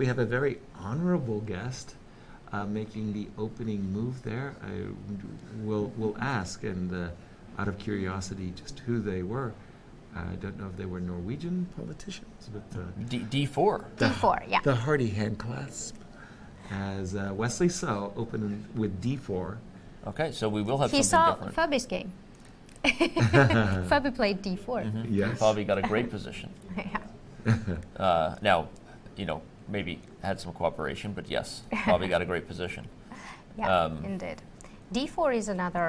we have a very honorable guest making the opening move there. We'll ask, and out of curiosity, just who they were. I don't know if they were Norwegian politicians, but D4. D4, yeah. The hearty hand clasp as Wesley So opened with D4. Okay, so we will have He something saw different. Fabi's game. Fabi played D4. Mm-hmm. Yes. Fabi got a great position. Yeah. Now, maybe had some cooperation, but yes, Fabi got a great position. Yeah, indeed. D4 is another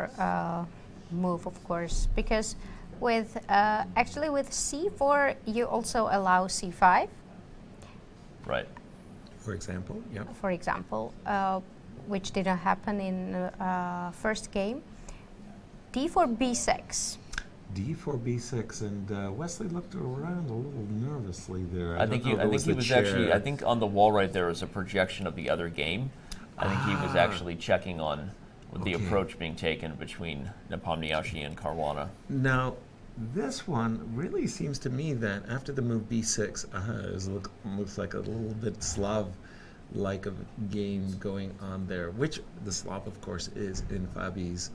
move, of course, because with C4 you also allow C5. Right. For example, yeah. For example, which didn't happen in first game. D4 B6. D4 B6, and Wesley looked around a little nervously there. I think he was actually. I think on the wall right there is a projection of the other game. I think he was actually checking on the approach being taken between Nepomniachtchi and Caruana. Now, this one really seems to me that after the move B6, looks like a little bit Slav-like of game going on there, which the Slav, of course, is in Fabi's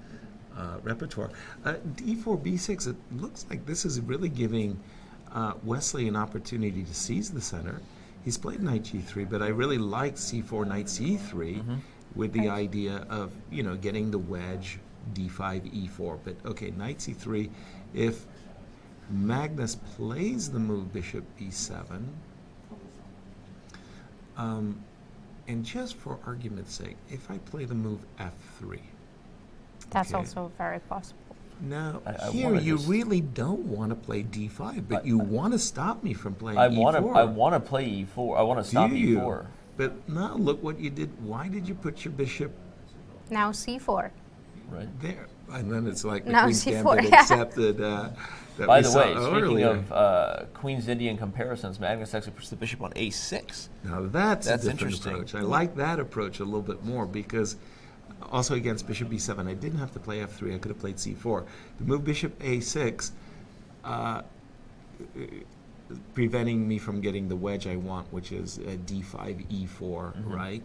repertoire. D4 B6, it looks like this is really giving Wesley an opportunity to seize the center. He's played knight G3, but I really like C4 knight C3 with the idea of getting the wedge D5 E4. But okay, knight C3. If Magnus plays the move bishop B7, and just for argument's sake, if I play the move F3, that's also very possible. Now, here you really don't want to play D5, but you want to stop me from playing E4. I want to play E4. I want to stop E4. But now look what you did. Why did you put your bishop now C4? Right there? And then it's like the now Queen's C4, Gambit accepted. By the way, speaking of Queen's Indian comparisons, Magnus actually puts the bishop on A6. Now that's a different interesting approach. I like that approach a little bit more because also against bishop b7, I didn't have to play f3. I could have played c4. The move bishop a6, preventing me from getting the wedge I want, which is d5, e4, right?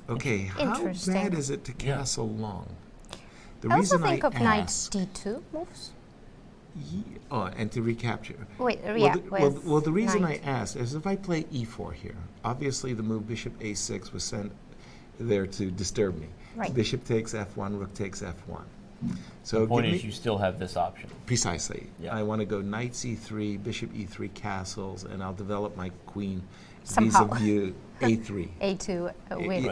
Okay, how bad is it to castle long? The I also reason think of knight d2 moves. And to recapture. Wait, well, the reason I asked is if I play e4 here, obviously the move bishop a6 was sent there to disturb me. Right. Bishop takes f1, rook takes f1. So the point is you still have this option. Precisely. Yeah. I want to go knight c3, bishop e3 castles, and I'll develop my queen somehow. vis-a-vis a3. A2 with,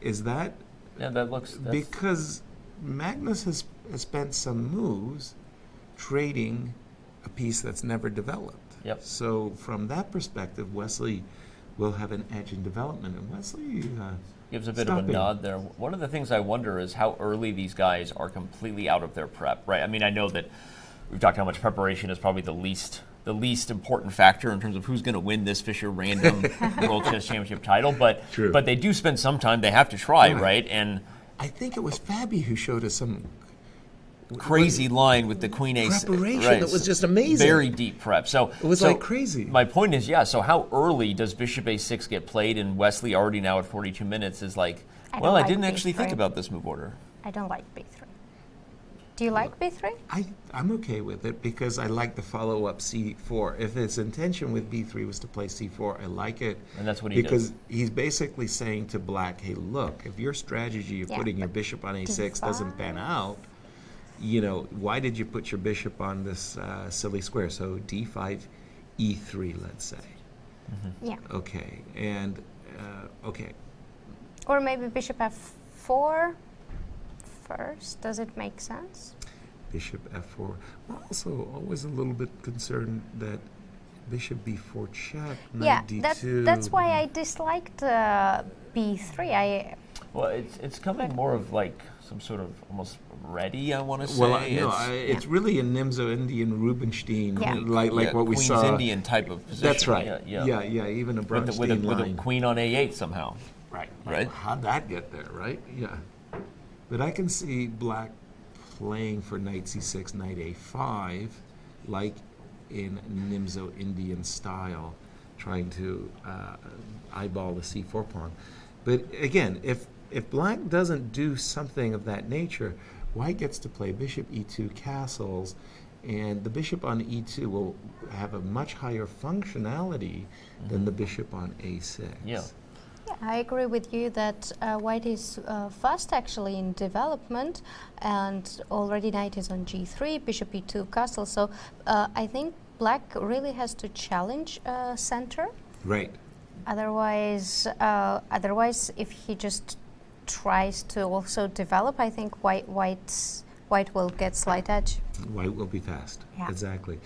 is that... Yeah, that looks... Because Magnus has spent some moves trading a piece that's never developed. Yep. So from that perspective, Wesley will have an edge in development. And Wesley... gives a bit of a nod there. One of the things I wonder is how early these guys are completely out of their prep, right? I mean, I know that we've talked how much preparation is probably the least important factor in terms of who's going to win this Fischer random World Chess Championship title, but they do spend some time. They have to try, right? And I think it was Fabi who showed us some crazy line with the Queen Ace preparation that was just amazing. Very deep prep. So it was like crazy. My point is, so how early does Bishop A6 get played? And Wesley already now at 42 minutes is like, I didn't actually think about this move order. I don't like B3. Do you like B3? I'm okay with it because I like the follow-up C4. If his intention with B3 was to play C4, I like it. And that's what he Because he's basically saying to Black, hey, look, if your strategy of putting your bishop on A6 doesn't pan out, why did you put your bishop on this silly square? So D5, E3, let's say. Yeah. Okay, and okay. Or maybe bishop F4 first. Does it make sense? Bishop F4. I'm also always a little bit concerned that bishop B4 check, knight D2. That's why I disliked B3. Well, it's coming more of like some sort of almost ready, I want to say. Well, it's really a Nimzo Indian Rubinstein, like what we Queen's saw. Indian type of position. That's right. Yeah, even a Bronstein with a queen on A8 somehow. Right. How'd that get there, right? Yeah. But I can see Black playing for knight C6, knight A5, like in Nimzo Indian style, trying to eyeball the c4 pawn. But again, if black doesn't do something of that nature, white gets to play bishop e2 castles, and the bishop on e2 will have a much higher functionality than the bishop on a6. Yeah. Yeah, I agree with you that white is fast actually in development, and already knight is on g3, bishop e2 castle. So I think black really has to challenge center. Right. Otherwise, if he just tries to also develop, I think white will get slight edge. White will be fast. Yeah. Exactly.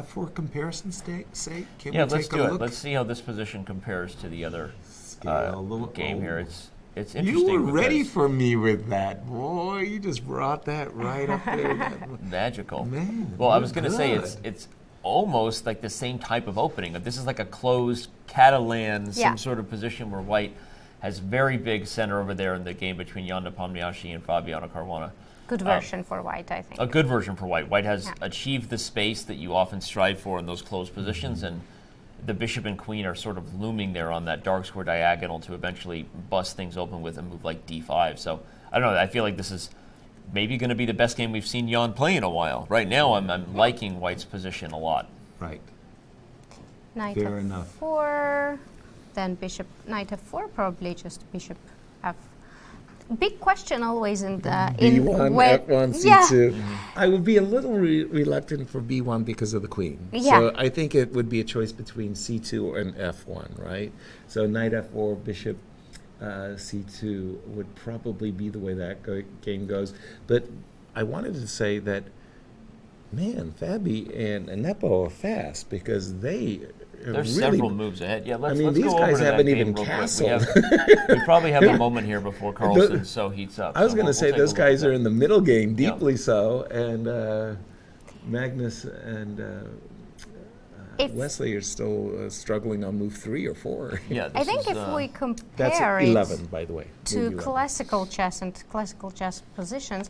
For comparison's sake, can Yeah, we let's take do a it. look? Let's see how this position compares to the other game here. It's interesting. You were ready because for me with that, boy. You just brought that right up there. magical. Man, Well, I you're was going to say good. it's almost like the same type of opening. This is like a closed Catalan, Yeah. some sort of position where white has very big center over there in the game between Jan Nepomniachtchi and Fabiano Caruana. Good version for white, I think. A good version for white. White has Yeah. achieved the space that you often strive for in those closed positions, and the bishop and queen are sort of looming there on that dark square diagonal to eventually bust things open with a move like d5. So I don't know. I feel like this is maybe going to be the best game we've seen Jan play in a while. Right now, I'm liking white's position a lot. Right. Knight Fair enough. f4, then bishop, knight f4, probably just bishop f. Big question always in the B1, where- F1, C2. Yeah. I would be a little reluctant for B1 because of the queen. Yeah. So I think it would be a choice between C2 and F1, right? So knight F4, bishop C2 would probably be the way that game goes. But I wanted to say that, man, Fabi and Anepo are fast because they There's really several moves ahead. Yeah, let's, I mean, let's these go guys over to haven't that even game real quick. castled. We probably have a moment here before Carlsen so heats up. I was So going to we'll say take a those look at guys that. are in the middle game, Yeah. deeply so, and Magnus and Wesley are still struggling on move 3 or 4. Yeah, I this think is, if we That's compare it 11, by the way. to move 11. classical chess and classical chess positions,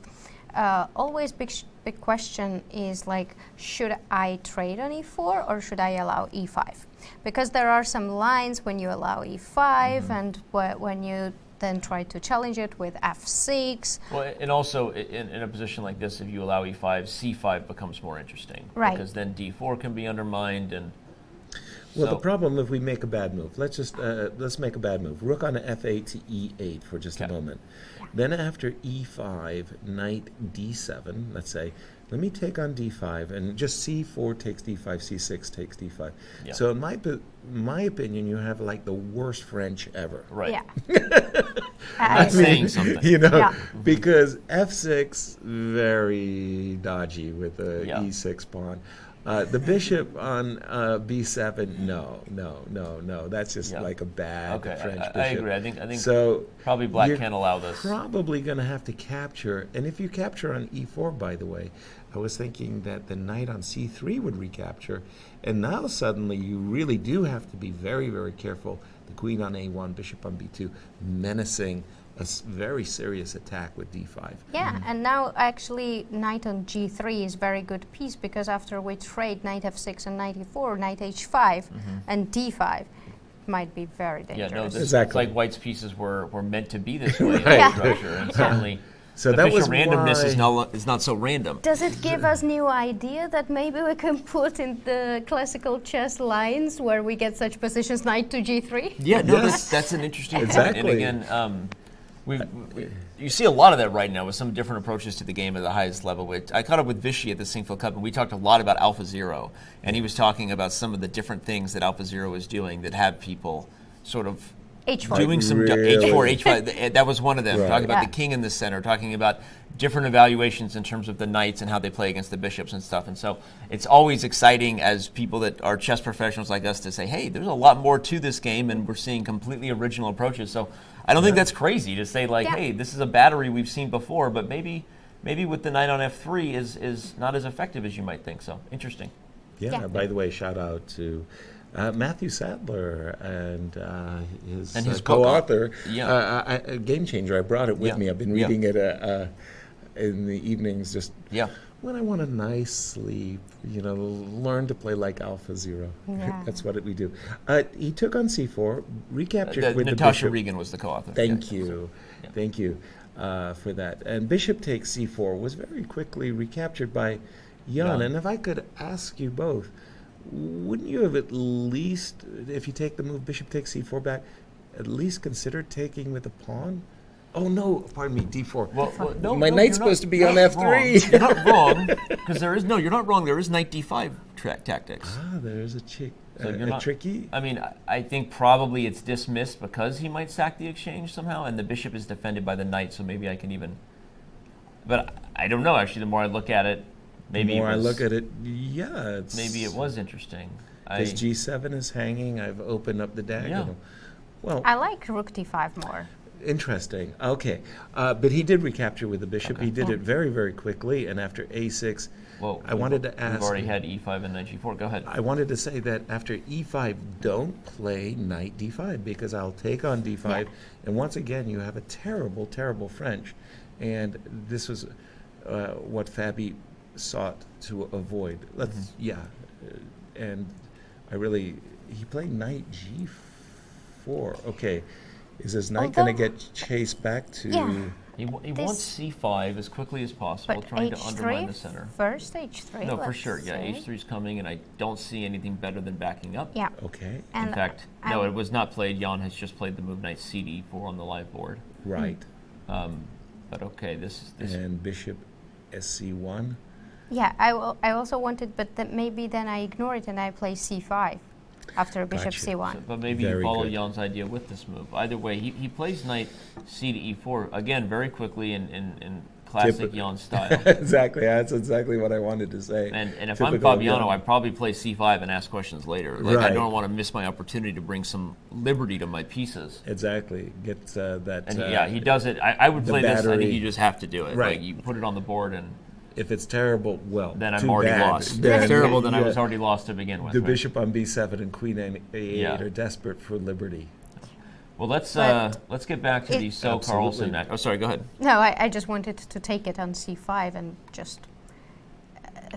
always big question is like, should I trade on e4 or should I allow e5? Because there are some lines when you allow e5 and when you then try to challenge it with f6. Well, and also in a position like this, if you allow e5, c5 becomes more interesting. Right. Because then d4 can be undermined, and Well, so, the problem if we make a bad move, let's make a bad move. Rook on f8 to e8 for just a Okay. moment. Then after e5, knight d7, let's say, let me take on d5, and just c4 takes d5, c6 takes d5. Yeah. So in my opinion, you have like the worst French ever. right. Yeah. That's saying something. You know, Yeah. because f6 very dodgy with the Yeah. e6 pawn. The bishop on b7, no. That's just Yeah. like a bad Okay, French I bishop. agree. I think So probably black you're can't allow this. Probably going to have to capture, and if you capture on e4, by the way, I was thinking that the knight on c3 would recapture, and now suddenly you really do have to be very, very careful. The queen on a1, bishop on b2, menacing a very serious attack with d5. Yeah, and now actually knight on g3 is very good piece because after we trade knight f6 and knight e4, knight h5 and d5 might be very Yeah, dangerous. no, this Exactly. it's like white's pieces were meant to be this way in Right. the structure, and suddenly So the that Fischer was randomness why- is not so random. Does it give us new idea that maybe we can put in the classical chess lines where we get such positions knight to g3? Yeah, no, Yes. that's an interesting point. Exactly. And again, you see a lot of that right now with some different approaches to the game at the highest level. I caught up with Vichy at the Singfield Cup, and we talked a lot about Alpha Zero, and he was talking about some of the different things that Alpha Zero is doing that have people sort of h4. doing some Really? H4, H5. That was one of them. Right. Talking about Yeah. the king in the center, talking about different evaluations in terms of the knights and how they play against the bishops and stuff. And so it's always exciting as people that are chess professionals like us to say, hey, there's a lot more to this game, and we're seeing completely original approaches. So I don't think that's crazy to say, like, Yeah. hey, this is a battery we've seen before, but maybe with the knight on f3 is not as effective as you might think. So interesting. Yeah, Yeah. by the way, shout out to Matthew Sadler and his book on- co-author, Yeah. Game Changer. I brought it with Yeah. me. I've been Yeah. reading it in the evenings, just Yeah. when I want a nice sleep, learn to play like Alpha Zero. Yeah. That's what we do. He took on c4, recaptured with Natasha the bishop. Regan was the co-author. Thank you for that. And bishop takes c4 was very quickly recaptured by Jan. And if I could ask you both, wouldn't you have at least, if you take the move bishop takes c4 back, at least considered taking with a pawn? Oh no! Pardon me, d4. Well, no, my knight's supposed to be on f3. Wrong. You're not wrong, because you're not wrong. There is knight d5 tactics. There's a tricky. I mean, I think probably it's dismissed because he might sack the exchange somehow, and the bishop is defended by the knight. So maybe I can even. But I don't know. Actually, the more I look at it, maybe I look at it, it's maybe it was interesting. Because g7 is hanging. I've opened up the diagonal. Yeah. Well, I like rook d5 more. Interesting. Okay. But he did recapture with the bishop. Okay. He did it very, very quickly. And after a6, I wanted to ask... We've already had e5 and knight g4. Go ahead. I wanted to say that after e5, don't play knight d5 because I'll take on d5. Yeah. And once again, you have a terrible, terrible French. And this was what Fabi sought to avoid. And he played knight g4. Okay. Is his knight going to get chased back to... Yeah. He wants c5 as quickly as possible, trying to undermine the center. First h3. No, for sure. Yeah, h3's coming, and I don't see anything better than backing up. Yeah. Okay. In fact, no, it was not played. Jan has just played the move knight c4 on the live board. Right. But okay, this... And bishop sc1. Yeah, I also wanted, but maybe then I ignore it and I play c5. After bishop c1. But maybe you follow Jan's idea with this move. Either way, he plays knight c to e4, again, very quickly in classic Jan style. Exactly, that's exactly what I wanted to say. And if I'm Fabiano, I'd probably play c5 and ask questions later. Like, I don't want to miss my opportunity to bring some liberty to my pieces. Exactly, get that... And he does it. I would play this, I think you just have to do it. Right. Like, you put it on the board and... If it's terrible, then I'm already lost. If it's terrible, then I was already lost to begin with. The bishop on b7 and queen a8 are desperate for liberty. Well, let's get back to the So Carlsen match. Oh, sorry, go ahead. No, I just wanted to take it on c5 and just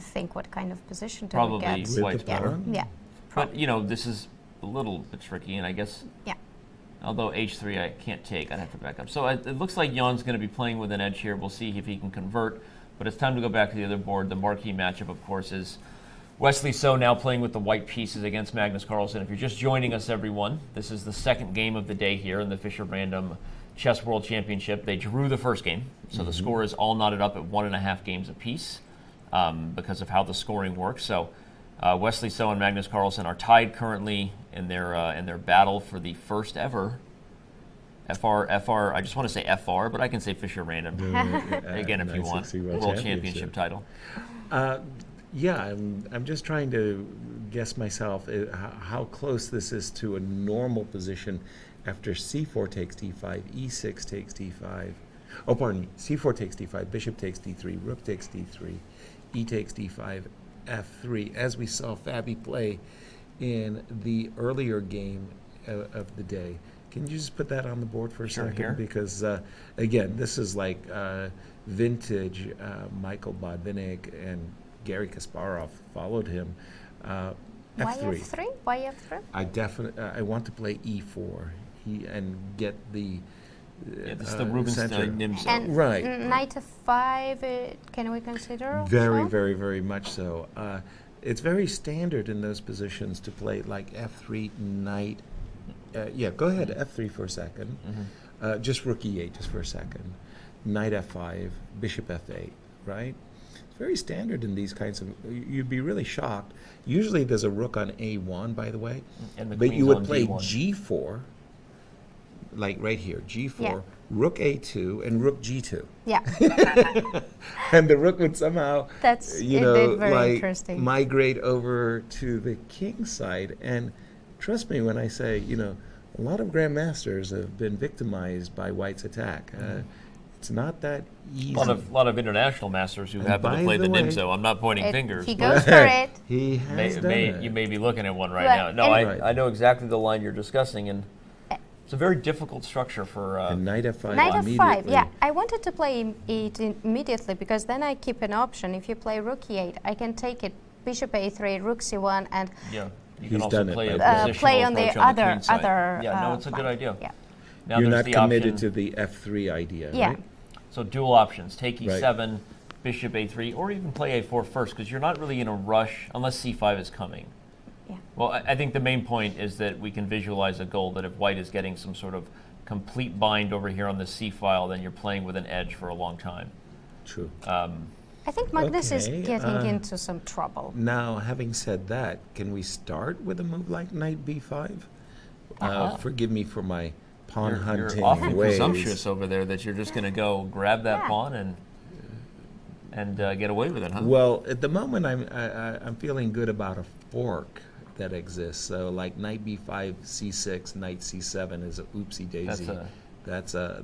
think what kind of position to probably get. White's better. Yeah. But this is a little bit tricky, and I guess. Yeah. Although h3 I can't take, I'd have to back up. So it looks like Jan's going to be playing with an edge here. We'll see if he can convert. But it's time to go back to the other board. The marquee matchup, of course, is Wesley So now playing with the white pieces against Magnus Carlsen. If you're just joining us, everyone, this is the second game of the day here in the Fischer Random Chess World Championship. They drew the first game, so the score is all knotted up at 1.5 games apiece because of how the scoring works. So Wesley So and Magnus Carlsen are tied currently in their battle for the first ever FR, I just want to say FR, but I can say Fischer Random again if you want. World Championship title. I'm just trying to guess myself how close this is to a normal position after c4 takes d5, e6 takes d5. Oh, pardon me. c4 takes d5, bishop takes d3, rook takes d3, e takes d5, f3, as we saw Fabi play in the earlier game of the day. Can you just put that on the board for a second? Here. Because, again, this is like vintage Michael Bodvinik and Garry Kasparov followed him. Why f3. f3? Why f3? I want to play e4 and get the this is the Rubinstein Nimzo. And right. Knight f5, can we consider also? Very, very, very much so. It's very standard in those positions to play like f3, knight. Go ahead, f3 for a second. Just rook e8 just for a second. Knight f5, bishop f8, right? It's very standard in these kinds of... You'd be really shocked. Usually there's a rook on a1, by the way. But you would play g4, like right here, g4, rook a2, and rook g2. Yeah. And the rook would somehow, That's very interesting. Migrate over to the king side. And trust me when I say, a lot of grandmasters have been victimized by White's attack. It's not that easy. A lot of international masters who happen to play the Nimzo. I'm not pointing fingers. He goes for it. He has done it. You may be looking at one right now. No, I know exactly the line you're discussing, and It's a very difficult structure for knight f5 Knight immediately. f5, yeah. I wanted to play it immediately because then I keep an option. If you play rook e8, I can take it bishop a3, rook c1, and you He's can also done it, play a right? positional play on the approach on the other queen side. other. Yeah, no, it's a good flank. idea. Yeah. Now You're there's not the committed option, to the f3 idea, Yeah. right? so dual options, take Right. e7, bishop a3, or even play a4 first, because you're not really in a rush unless c5 is coming. Yeah. Well, I think the main point is that we can visualize a goal that if white is getting some sort of complete bind over here on the c file, then you're playing with an edge for a long time. True. I think Magnus is Okay, getting into some trouble. Now, having said that, can we start with a move like knight b5? Forgive me for my pawn hunting You're awfully ways. presumptuous over there that you're just going to go grab that Yeah. pawn and get away with it, huh? Well, at the moment, I'm feeling good about a fork that exists. So, like knight b5, c6, knight c7 is a oopsie daisy. That's a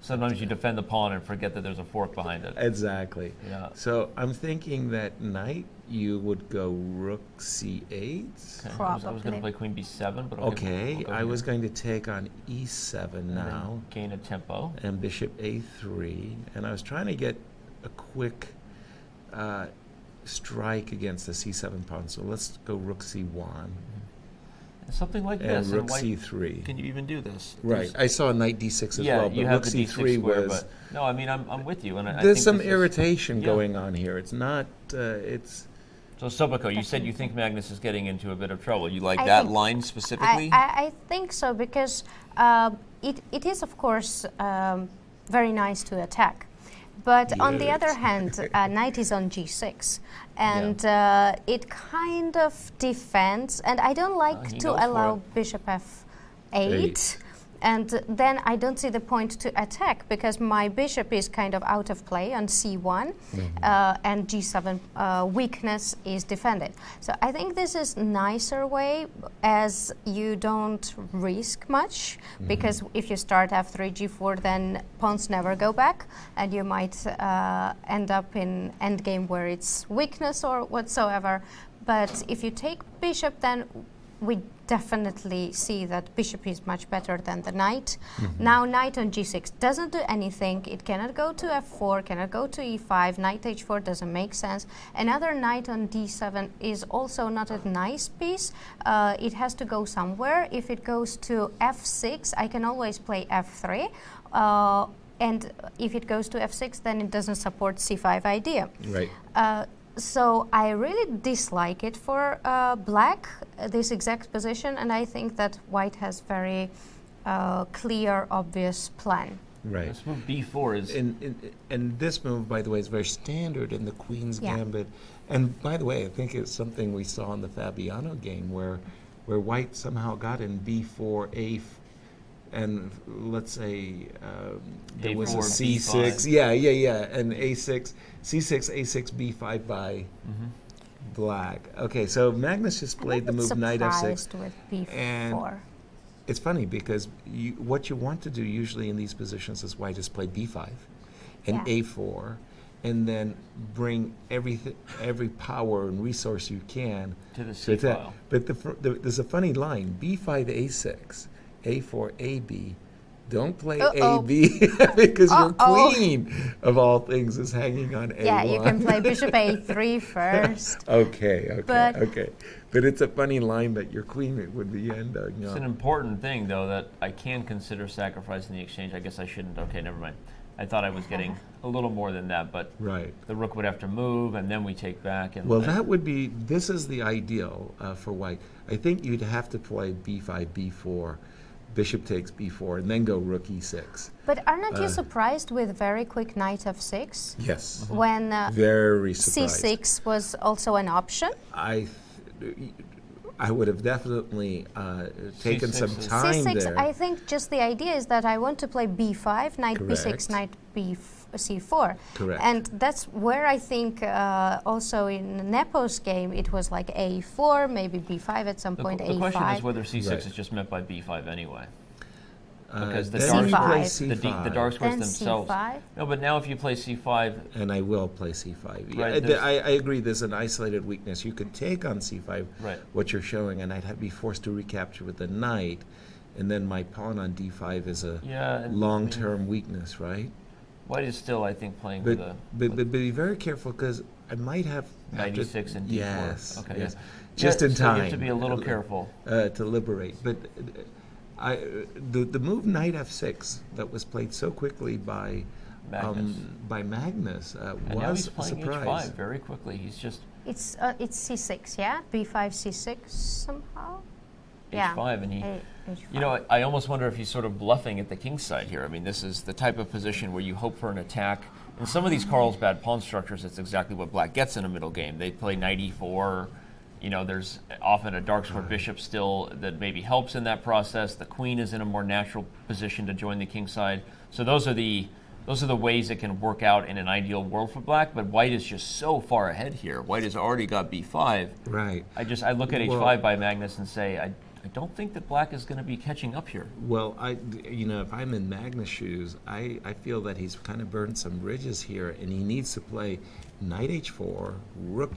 Sometimes you defend the pawn and forget that there's a fork behind it. exactly. Yeah. So I'm thinking that knight you would go rook c8. Okay. I was going to Probably. play queen b7, but Okay, we'll go I here. was going to take on e7 And then now, gain a tempo. and bishop a3, and I was trying to get a quick strike against the c7 pawn. So let's go rook c1 Something like and this. rook white, c3. can you even do this? Right, I saw knight d6 as Yeah, well, but you have rook the c3 d6 square, was. but no, I mean I'm with you, and I There's think some this is- irritation yeah. going on here. It's not. It's. So Soboko, you said you think Magnus is getting into a bit of trouble. You like I that think- line specifically? I think so because it is, of course, very nice to attack. But on the Yes. other hand, knight is on g6, and it kind of defends. And I don't like he to goes for allow it. bishop f8. Eight. And then I don't see the point to attack because my bishop is kind of out of play on c1, and g7 weakness is defended. So I think this is nicer way as you don't risk much because if you start f3, g4, then pawns never go back, and you might end up in endgame where it's weakness or whatsoever. But if you take bishop, then we definitely see that bishop is much better than the knight. Now knight on g6 doesn't do anything. It cannot go to f4, cannot go to e5. Knight h4 doesn't make sense. Another knight on d7 is also not a nice piece. It has to go somewhere. If it goes to f6, I can always play f3. And if it goes to f6, then it doesn't support c5 idea. Right. So I really dislike it for black, this exact position, and I think that white has very clear, obvious plan. Right. This move b4 is And this move, by the way, is very standard in the Queen's Yeah. Gambit. And by the way, I think it's something we saw in the Fabiano game where white somehow got in b4, and let's say there was a A4, c6. B5. Yeah. And a6, c6, a6, b5 by black. Okay, so Magnus just played the I'm a bit move knight f6. surprised with b4. And it's funny because what you want to do usually in these positions is white is play b5 and Yeah. a4, and then bring every power and resource you can to the to c attack. file. But there's a funny line: b5 a6, a4 ab. Don't play Uh-oh. AB because your Uh-oh. queen of all things is hanging on A1. Yeah, you can play bishop a3 first. Okay. But- But it's a funny line that your queen would be ending It's up. an important thing, though, that I can consider sacrificing the exchange. I guess I shouldn't. Okay, never mind. I thought I was getting a little more than that, but Right. the rook would have to move, and then we take back. And Well, that would be, this is the ideal for white. I think you'd have to play b5, b4, bishop takes b4, and then go rook e6. But are not you surprised with very quick knight f6 Yes. when Very surprised. c6 was also an option? I would have definitely taken C6 some is- time c6, there. I think just the idea is that I want to play b5, knight b6, Correct. knight c4. Correct. And that's where I think also in Nepo's game it was like a4, maybe b5 at some point, the question a5. is whether c6 Right. is just meant by b5 anyway. Because the then dark you square- play C5. The dark squares Then themselves. c5. No, but now if you play c5, And I will play c5. Yeah, Right, there's- I agree there's an isolated weakness. You could take on c5 Right. what you're showing, and I'd be forced to recapture with the knight. and then my pawn on d5 is a and long-term weakness, right? White is still, I think, playing But with a... but be very careful, because I might have... Knight e6 and d4. Yes. Okay, yes. yeah. Just in so time. You have to be a little careful. To liberate. But the move knight f6 that was played so quickly by Magnus and now he's was a playing surprise. h5 very quickly. He's just... It's c6, yeah? b5, c6 somehow? h5, and he... You know, I almost wonder if he's sort of bluffing at the king's side here. I mean, this is the type of position where you hope for an attack. In some of these Carlsbad pawn structures, it's exactly what black gets in a middle game. They play knight e4. You know, there's often a dark square bishop still that maybe helps in that process. The queen is in a more natural position to join the king's side. So those are the ways it can work out in an ideal world for black. But white is just so far ahead here. White has already got b5. Right. I look at h5 by Magnus and say, I don't think that black is going to be catching up here. Well, if I'm in Magnus' shoes, I feel that he's kind of burned some bridges here, and he needs to play knight h4, rook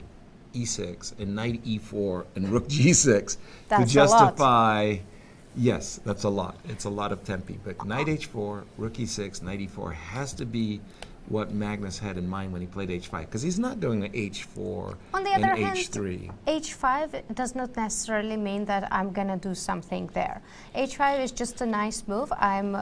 e6, and knight e4, and rook g6 to justify. Yes, that's a lot. It's a lot of tempi. But knight h4, rook e6, knight e4 has to be what Magnus had in mind when he played h5, because he's not doing an h4 On the and other hand, h3. h5 does not necessarily mean that I'm going to do something there. h5 is just a nice move. I'm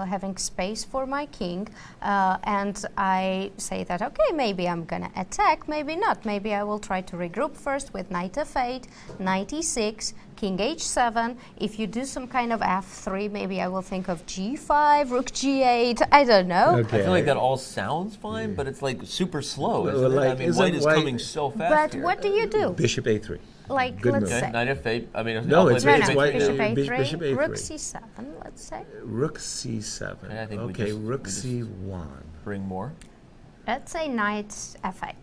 having space for my king, and I say that, okay, maybe I'm going to attack, maybe not. Maybe I will try to regroup first with knight f8, knight e6, king h7. If you do some kind of f3, maybe I will think of g5, rook g8. I don't know. Okay. I feel like that all sounds fine, but it's like super slow, isn't Well, it? like, I mean, white is coming so fast But here. what do you do? Bishop a3. Like, Good let's move. say. Okay, knight f8. I mean, No, I'll it's play white- No, white- bishop uh, a3, bishop a3. rook c7, let's say. Rook c7. And I think we Okay, just- rook we just- c1. bring more. Let's say knight f8.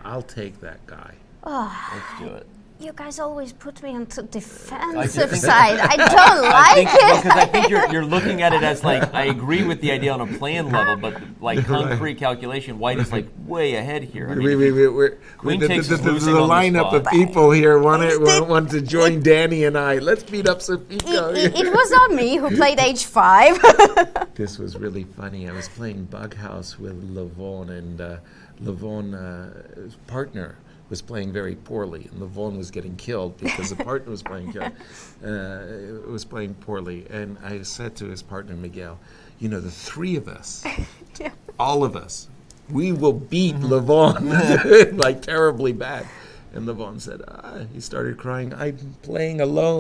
I'll take that guy. Let's do it. You guys always put me on the I defensive think- side. I don't like it. Because I think you're looking at it as like, I agree with the idea on a plan level, but like concrete calculation, white is like way ahead here. I mean, Queen takes is There's a losing on the lineup spot. of people here want to join Danny and I. Let's beat up Sofika. It was not me who played h5. This was really funny. I was playing Bug House with Levon, and Levon's partner was playing very poorly, and Levon was getting killed because the partner was playing poorly. And I said to his partner Miguel, the three of us, all of us, we will beat Levon like terribly bad. And Levon said, he started crying, I'm playing alone.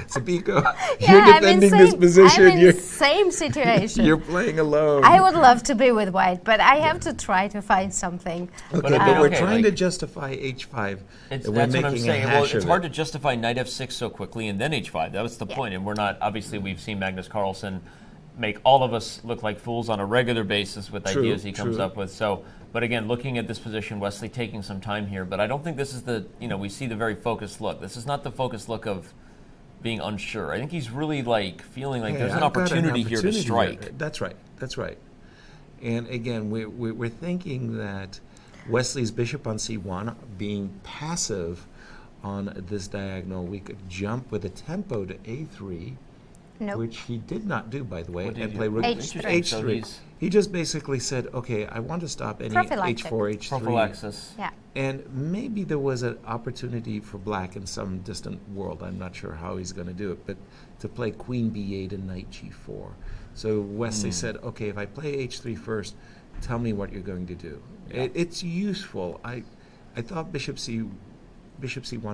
Sofika, you're defending this position. I'm in the same situation. You're playing alone. I would love to be with white, but I have to try to find something. Okay, but we're trying to justify h5. That's We're what I'm making a saying. Well, hash it's of hard it. to justify knight f6 so quickly and then h5. That was the point. And we're not, obviously, we've seen Magnus Carlsen make all of us look like fools on a regular basis with ideas he comes up with. So, but again, looking at this position, Wesley taking some time here, but I don't think this is the, we see the very focused look. This is not the focused look of being unsure. I think he's really like feeling like there's an opportunity here to strike. That's right. And again, we're thinking that Wesley's bishop on c1 being passive on this diagonal, we could jump with a tempo to a3. Nope. Which he did not do, by the way, and play rook H3. h3. He just basically said, okay, I want to stop any h4, h3. Prophylaxis. Yeah. And maybe there was an opportunity for black in some distant world. I'm not sure how he's going to do it, but to play queen b8 and knight g4. So Wesley said, okay, if I play h3 first, tell me what you're going to do. Yeah. It's useful. I thought bishop c1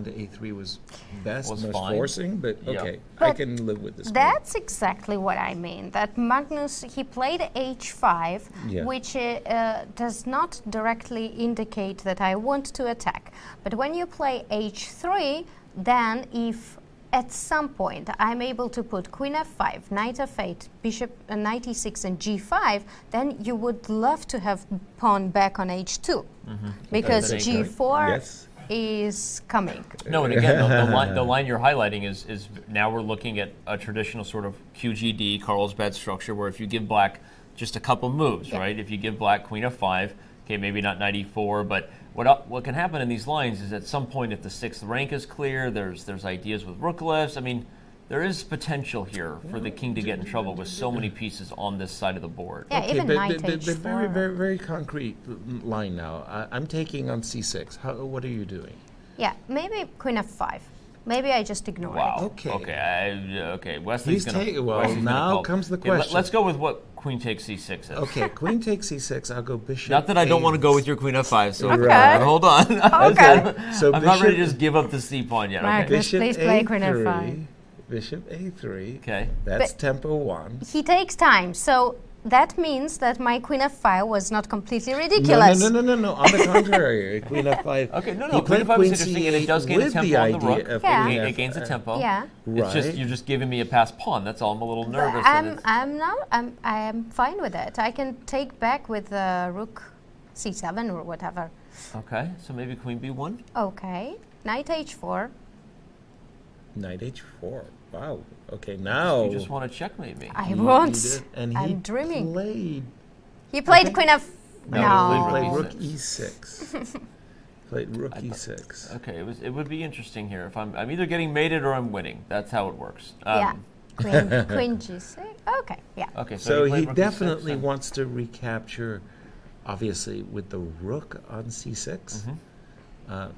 to a3 was best, most fine. Forcing, but okay, But I can live with this. That's exactly what I mean. That Magnus, he played h5, which does not directly indicate that I want to attack. But when you play h3, then if at some point I'm able to put queen f5, knight f8, bishop, knight e6 and g5, then you would love to have pawn back on h2 because g4 is coming. No, and again, the line you're highlighting is now we're looking at a traditional sort of QGD, Carlsbad structure, where if you give black just a couple moves, right? If you give black queen f5, okay, maybe not knight e4, but what can happen in these lines is at some point if the sixth rank is clear, there's ideas with rook lifts. I mean, there is potential here for the king to get in trouble with so many pieces on this side of the board. Yeah, Okay, even but, knight but h4. very, very, very concrete line now. I'm taking on c6. What are you doing? Yeah, maybe queen f5. Maybe I just ignore Wow. it. Okay. Okay. Wesley's going to. Well, now comes the question. Let's go with what queen takes c6 is. Okay, queen takes c6. I'll go bishop. Not that I don't want to go with your queen f5. So Okay. hold on. Okay. So I'm not ready to just give up the c pawn yet. Okay. Magnus, please play queen f5. Bishop a3. Okay. That's But- tempo 1. He takes time, so that means that my queen f5 was not completely ridiculous. No. On the contrary, queen f5. Okay, no. He Queen played f5 queen is interesting, and it c8 does gain a with tempo the on the idea rook. of Yeah. queen It gains a tempo. Yeah. It's just Right. you're just giving me a passed pawn. That's all. I'm a little nervous. I am fine with it. I can take back with rook c7 or whatever. Okay, so maybe queen b1. Okay, knight h4. Knight h4. Wow. Okay, now You just want to checkmate me. I he won't. did, and he I'm dreaming. played. He played queen f. No, He he played played rook e6. Played rook e6. Okay, it would be interesting here. If I'm either getting mated or I'm winning. That's how it works. Yeah, queen g6. Okay, yeah. Okay, So you played he rook definitely e6, and- wants to recapture, obviously, with the rook on c6.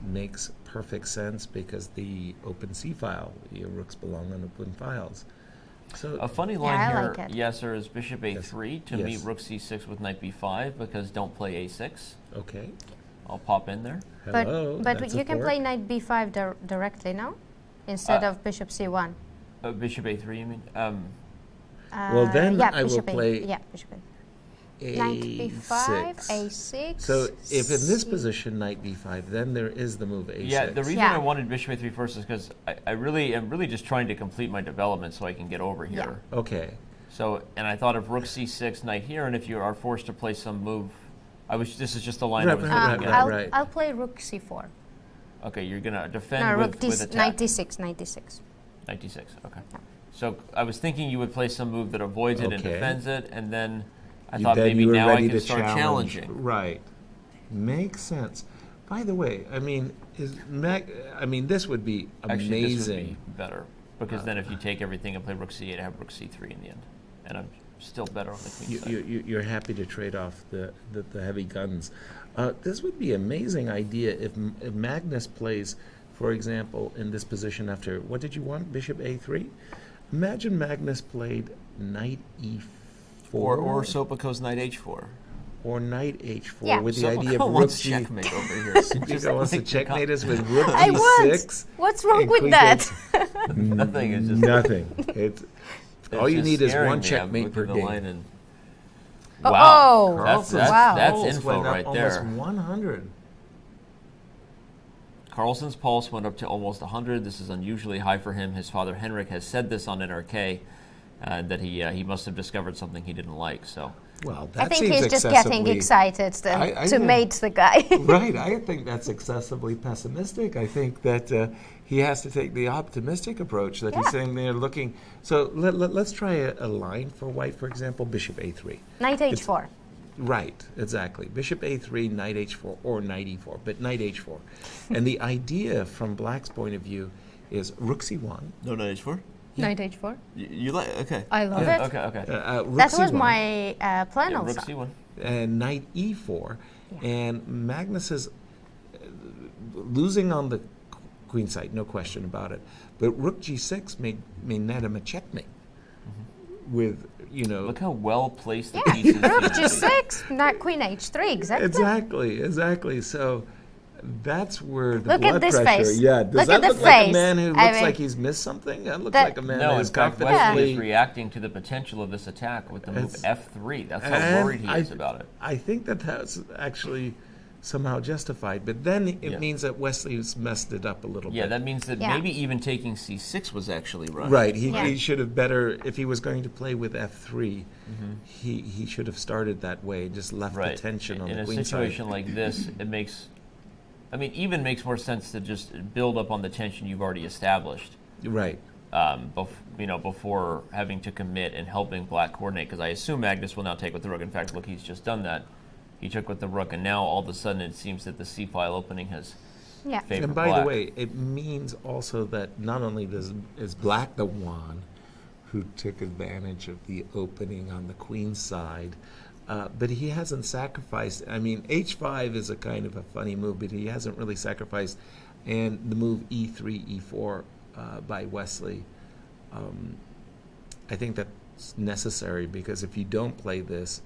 Makes perfect sense because the open c file, your rooks belong on open files. So A funny line I here, like it. yes, sir, is bishop a3 to Yes. meet rook c6 with knight b5 because don't play a6. okay, I'll pop in there. hello. But that's you a can fork. play knight b5 directly now, instead of bishop c1. Bishop a3, you mean? Well, then yeah, I will bishop play yeah, bishop a. Knight b5, a6. So if in this c- position knight b5, then there is the move a6. Yeah, the reason Yeah. I wanted bishop a3 first is because I really am just trying to complete my development so I can get over here. Yeah. Okay. So, and I thought of rook c6, knight here, and if you are forced to play some move, this is just a line I was looking at. right. I'll play rook c4. Okay, you're going to defend No, with rook attack. knight d6, knight d6. Knight d6, okay. Yeah. So I was thinking you would play some move that avoids it and Okay. defends it, and then I You- thought then maybe you were now I ready can to start challenging. Right. Makes sense. By the way, I mean, this would be Actually, this would amazing. be better, because then if you take everything and play rook c8, I have rook c3 in the end, and I'm still better on the queen side. You're happy to trade off the heavy guns. This would be an amazing idea if Magnus plays, for example, in this position after, what did you want, bishop a3? Imagine Magnus played knight e4. Or Sopako's knight h4. Or knight h4 Yeah. with the idea Sopako of rook wants c. checkmate over here. Sopako wants to like checkmate us with rook I won't. e6. What's wrong and with queen that? takes- Nothing, it's just- Nothing. It's all you just need is scaring one me. I'm checkmate looking per at the game. line and- Oh, Wow. Carlsen's wow. That's pulse info went up right almost there. 100. Carlsen's pulse went up to almost 100. This is unusually high for him. His father Henrik has said this on NRK, that he must have discovered something he didn't like. So Well, that I think seems he's just getting excessively- excited I to know. mate the guy. Right, I think that's excessively pessimistic. I think that he has to take the optimistic approach that he's Yeah. sitting there looking. So let's try a line for white, for example, bishop a3. Knight h4. Right, exactly. Bishop a3, knight h4, or knight e4, but knight h4. And the idea from black's point of view is rook c1. no knight h4. Knight h4. You like okay? I love it. Okay. Rook That c1, was my plan Yeah, rook also. c1. and knight e4, Yeah. and Magnus is losing on the queen side, no question about it. But rook g6 may net him a checkmate with, Look how well placed the Yeah, pieces rook seem to be. g6, not queen h3, exactly. exactly. So that's where the Look at blood this pressure. face. Yeah, does Look that at the look like a face. man who I looks mean, like he's missed something? That looks that- like a man No, in who's fact, Wesley confidently. is reacting to the potential of this attack with the move It's- f3. That's how And worried he is about it. I think that's actually somehow justified, but then it Yeah. means that Wesley's messed it up a little Yeah, bit. that means that Yeah. maybe even taking c6 was actually right. Right, Yeah. he should have better, if he was going to play with f3, he should have started that way, just left Right. the tension on in the a queen situation side. like this, it makes, even makes more sense to just build up on the tension you've already established. Right. Before having to commit and helping black coordinate, because I assume Magnus will now take with the rook. In fact, look, he's just done that. He took with the rook, and now all of a sudden it seems that the c-file opening has Yeah. favor And by black. the way, it means also that not only is black the one who took advantage of the opening on the queen side, but he hasn't sacrificed. I mean, h5 is a kind of a funny move, but he hasn't really sacrificed. And the move e3, e4 by Wesley, I think that's necessary, because if you don't play this,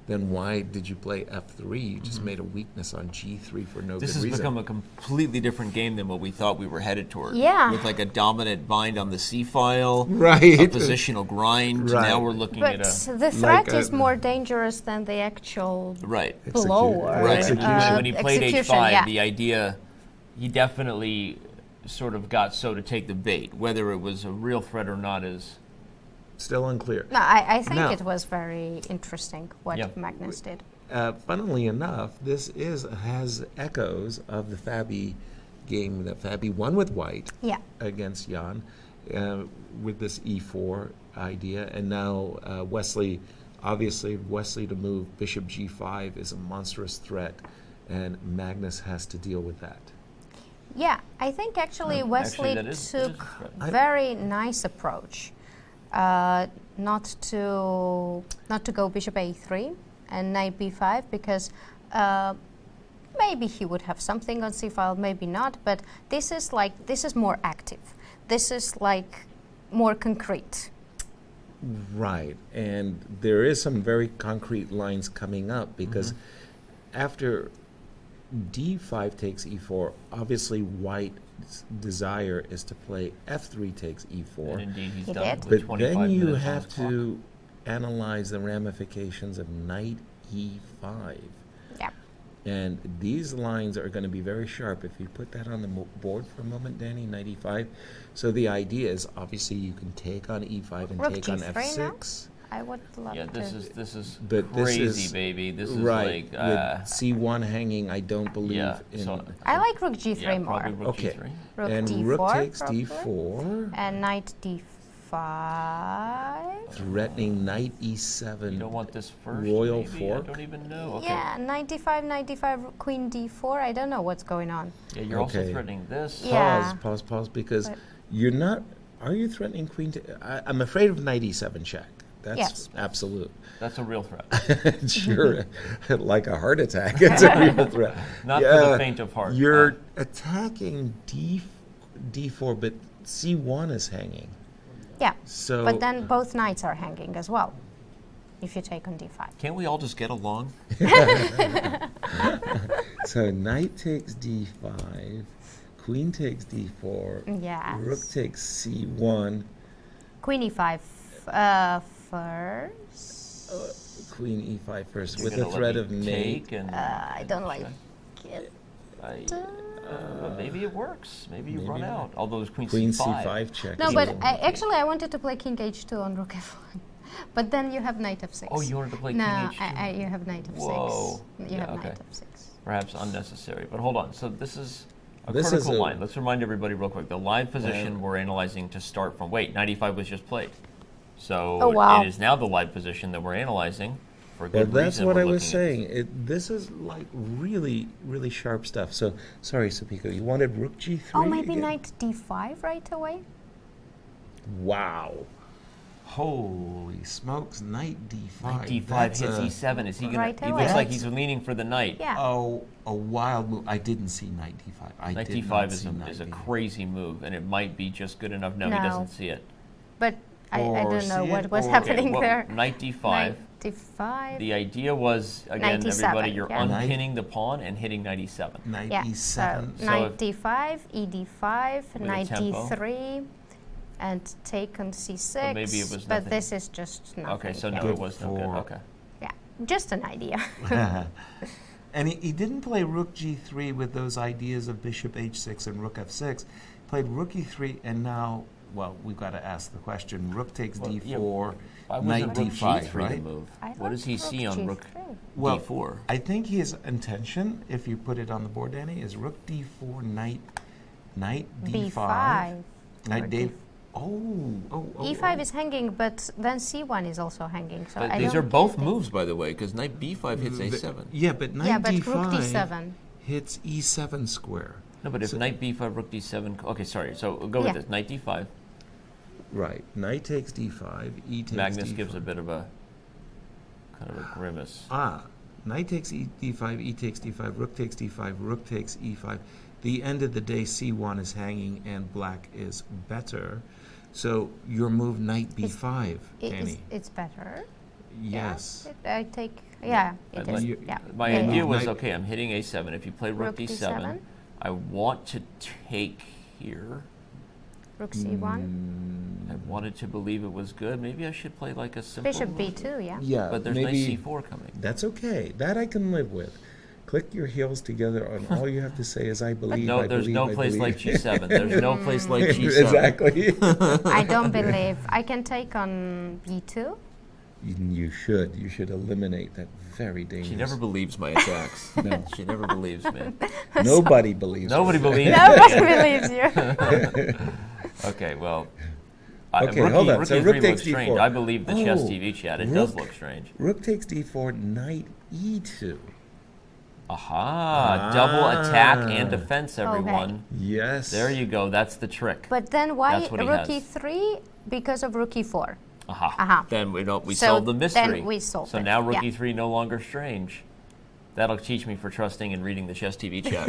then why did you play f3? You just made a weakness on g3 for no This good has reason. become a completely different game than what we thought we were headed toward. Yeah. With like a dominant bind on the C file, Right. a positional grind. Right. Now we're looking But at a the threat like is a- more dangerous than the actual right. blow Execute- or Right. execution. When he played execution, h5, yeah. the idea, he definitely sort of got So to take the bait. Whether it was a real threat or not is Still unclear. No, I think No. it was very interesting what Yeah. Magnus did. Funnily enough, this has echoes of the Fabi game that Fabi won with white Yeah. against Jan with this e4 idea. And now Wesley, obviously Wesley to move bishop g5 is a monstrous threat, and Magnus has to deal with that. Yeah, I think actually Wesley that is took a threat. a very nice approach, not to go bishop a3 and knight b5, because maybe he would have something on c file, maybe not. But this is more active. This is like more concrete. Right, and there is some very concrete lines coming up, because after d5 takes e4, obviously white's desire is to play f3 takes e4. and indeed he's He done did. with But 25 then you minutes on have the clock. to analyze the ramifications of knight e5. Yeah. And these lines are going to be very sharp. If you put that on the board for a moment, Danny, knight e5. So the idea is, obviously, you can take on e5 and Rook take on g3 f6. I would love Yeah, to. this is But this crazy, is- baby. This is Right. like With c1 hanging, I don't believe yeah. in. So, I like rook g3 yeah, more. probably rook Okay. g3. Rook And d4 rook takes probably. d4, And knight d5. threatening knight You e7. don't want this first. Royal maybe? fork. I don't even know. Okay. Yeah, knight d5, queen d4. I don't know what's going on. Yeah, you're also Okay. threatening this. Yeah. Pause, because But- you're not. Are you threatening queen? I'm afraid of knight e7 check. That's Yes. absolute. That's a real threat. Sure, like a heart attack. It's a real threat. Not for the faint of heart. You're attacking d4, but c1 is hanging. Yeah. So, But then both knights are hanging as well, if you take on d5. Can't we all just get along? so knight takes d5, queen takes d4, Yes. rook takes c1, Queen e5 first. queen e5 first, You're with gonna the let threat me of mate. take and I don't like it. but maybe it works. Maybe you run Maybe out. Although it's queen, Queen c5. c5 check. No, is but also- actually I wanted to play king h2 on rook f1. But then you have knight f6. Oh, you wanted to play no, king h2? you have knight f6. Whoa. You Yeah, have okay. knight f6. Perhaps unnecessary. But hold on. So this is a This is critical a- line. Let's remind everybody real quick. The live position we're analyzing to start from. Wait, 95 was just played. So Oh, wow. it is now the live position that we're analyzing for Well, good that's reason. what We're I was looking at- saying. This is like really, really sharp stuff. So, sorry, Sapiko, you wanted rook g3? Oh, maybe again? knight d5 right away? Wow. Holy smokes, knight d5. Knight d5 That's hits a- e7. Is he gonna? Right He away. looks like he's leaning for the knight. Yeah. Oh, a wild move. I didn't see knight d5. Knight did d5 not is see a knight is a d5. crazy move, and it might be just good enough. No, he No. doesn't see it. But I Or don't know see what it, was or- happening well, there. Knight d5. Knight d5. The idea was, again, 97, everybody, you're yeah. unpinning the pawn and hitting knight e7. Knight Yeah, e7. so So knight if- d5, ed5, With a knight tempo. d3, and take on c6. So maybe it was but nothing. this is just nothing. Okay, so yeah. no, Good it was no good. for- Okay. Yeah, just an idea. And he didn't play rook g3 with those ideas of bishop h6 and rook f6. Played rook e3, and now, well, we've got to ask the question. Rook takes Well, yeah, d4, Why knight wasn't rook d5, g3 the right? move? I What does he like see on rook g3. Well, d4? I think his intention, if you put it on the board, Danny, is rook d4, knight d5, b5. knight or d. d- Oh. e5 is hanging, but then c1 is also hanging. So But I these don't are both get it. moves, by the way, because knight b5 hits a7. Yeah, but knight Yeah, but d5 rook d7. hits e7 square. No, but if knight b5, rook d7. Okay, sorry. So we'll go with this. Knight d5. Right. Knight takes d5. E takes Magnus d5. gives a bit of a kind of a grimace. Knight takes d5. E takes d5. Rook takes d5. Rook takes e5. The end of the day, c1 is hanging, and black is better. So your move knight b5, Annie. It's better. Yes. Yeah, I take. Yeah, it is. My idea was, okay, I'm hitting a7. If you play rook d7, I want to take here. Rook c1. I wanted to believe it was good. Maybe I should play like a simple Bishop b2, yeah. Yeah, but there's knight c4 coming. That's okay. That I can live with. Click your heels together, and all you have to say is, I believe, no, I there's believe, no I place believe. like g7. There's no place like g7. Exactly. I don't believe. I can take on b2. You should. You should eliminate that very dangerous. She never believes my attacks. No, she never believes me. Nobody believes. Nobody believes me. Nobody believes you. Okay, well. Okay, hold on. So rook takes strange. d4. I believe the Chess TV chat. It does look strange. Rook takes d4, knight e2. Aha! Double attack and defense, everyone. Okay. Yes. There you go. That's the trick. But then why That's what he rook has. e3? Because of rook e4. Aha. Then we So solved the mystery. then we solved so it. now rook Yeah. e3 no longer strange. That'll teach me for trusting and reading the Chess TV chat.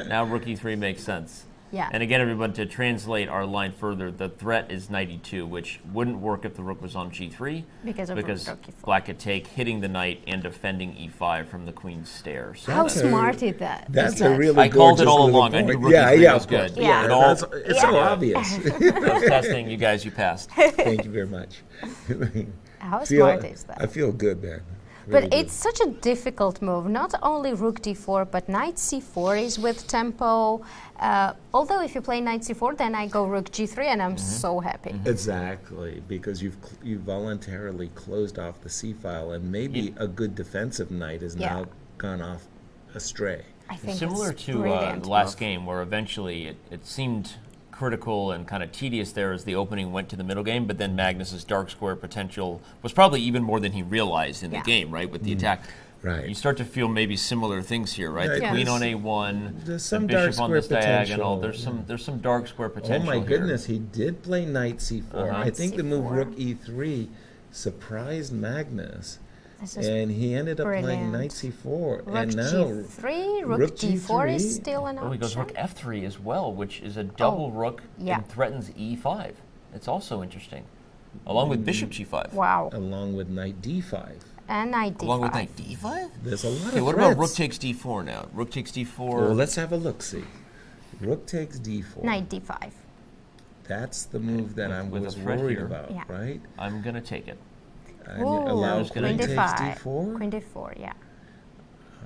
Now rook e3 makes sense. Yeah. And again, everyone, to translate our line further, the threat is knight e2, which wouldn't work if the rook was on g3. Because rook e4. Black could take, hitting the knight and defending e5 from the queen's stair. So How smart is that? That's a really I called it gorgeous all little along. I knew point. rook e3 was of course. good. Yeah. It's so obvious. I was testing you guys. You passed. Thank you very much. How smart is that? I feel good, man. But Really it's such a difficult move. Not only rook d4, but knight c4 is with tempo. Although if you play knight c4, then I go rook g3, and I'm so happy. good. Exactly, because you've voluntarily closed off the c file, and maybe a good defensive knight has now gone off astray. I think Similar it's to brilliant the last move. game, where eventually it seemed critical and kind of tedious there as the opening went to the middle game, but then Magnus's dark square potential was probably even more than he realized in the game, right, with the attack. Right. You start to feel maybe similar things here, right? The Yeah, queen there's- on a1, there's the some dark bishop on square this diagonal. potential. There's some dark square Oh potential my here. goodness, he did play knight c4. I think the move C4. rook e3 surprised Magnus, This is and he ended up playing brilliant. knight c4. Rook And now g3, rook d4 G3. is still an option. Oh, he goes rook f3 as well, which is a double rook and threatens e5. It's also interesting, along with bishop g5. Wow. along with knight d5. And knight d5. Along with knight d5? There's a lot Okay, of what about threats. rook takes d4 now? Rook takes d4. Well, let's have a look-see. Rook takes d4. Knight d5. That's the move that I with a was threat worried here. about, Yeah. right? I'm going to take it. And Ooh, allow just gonna queen queen takes d5. d4? Queen d4, yeah.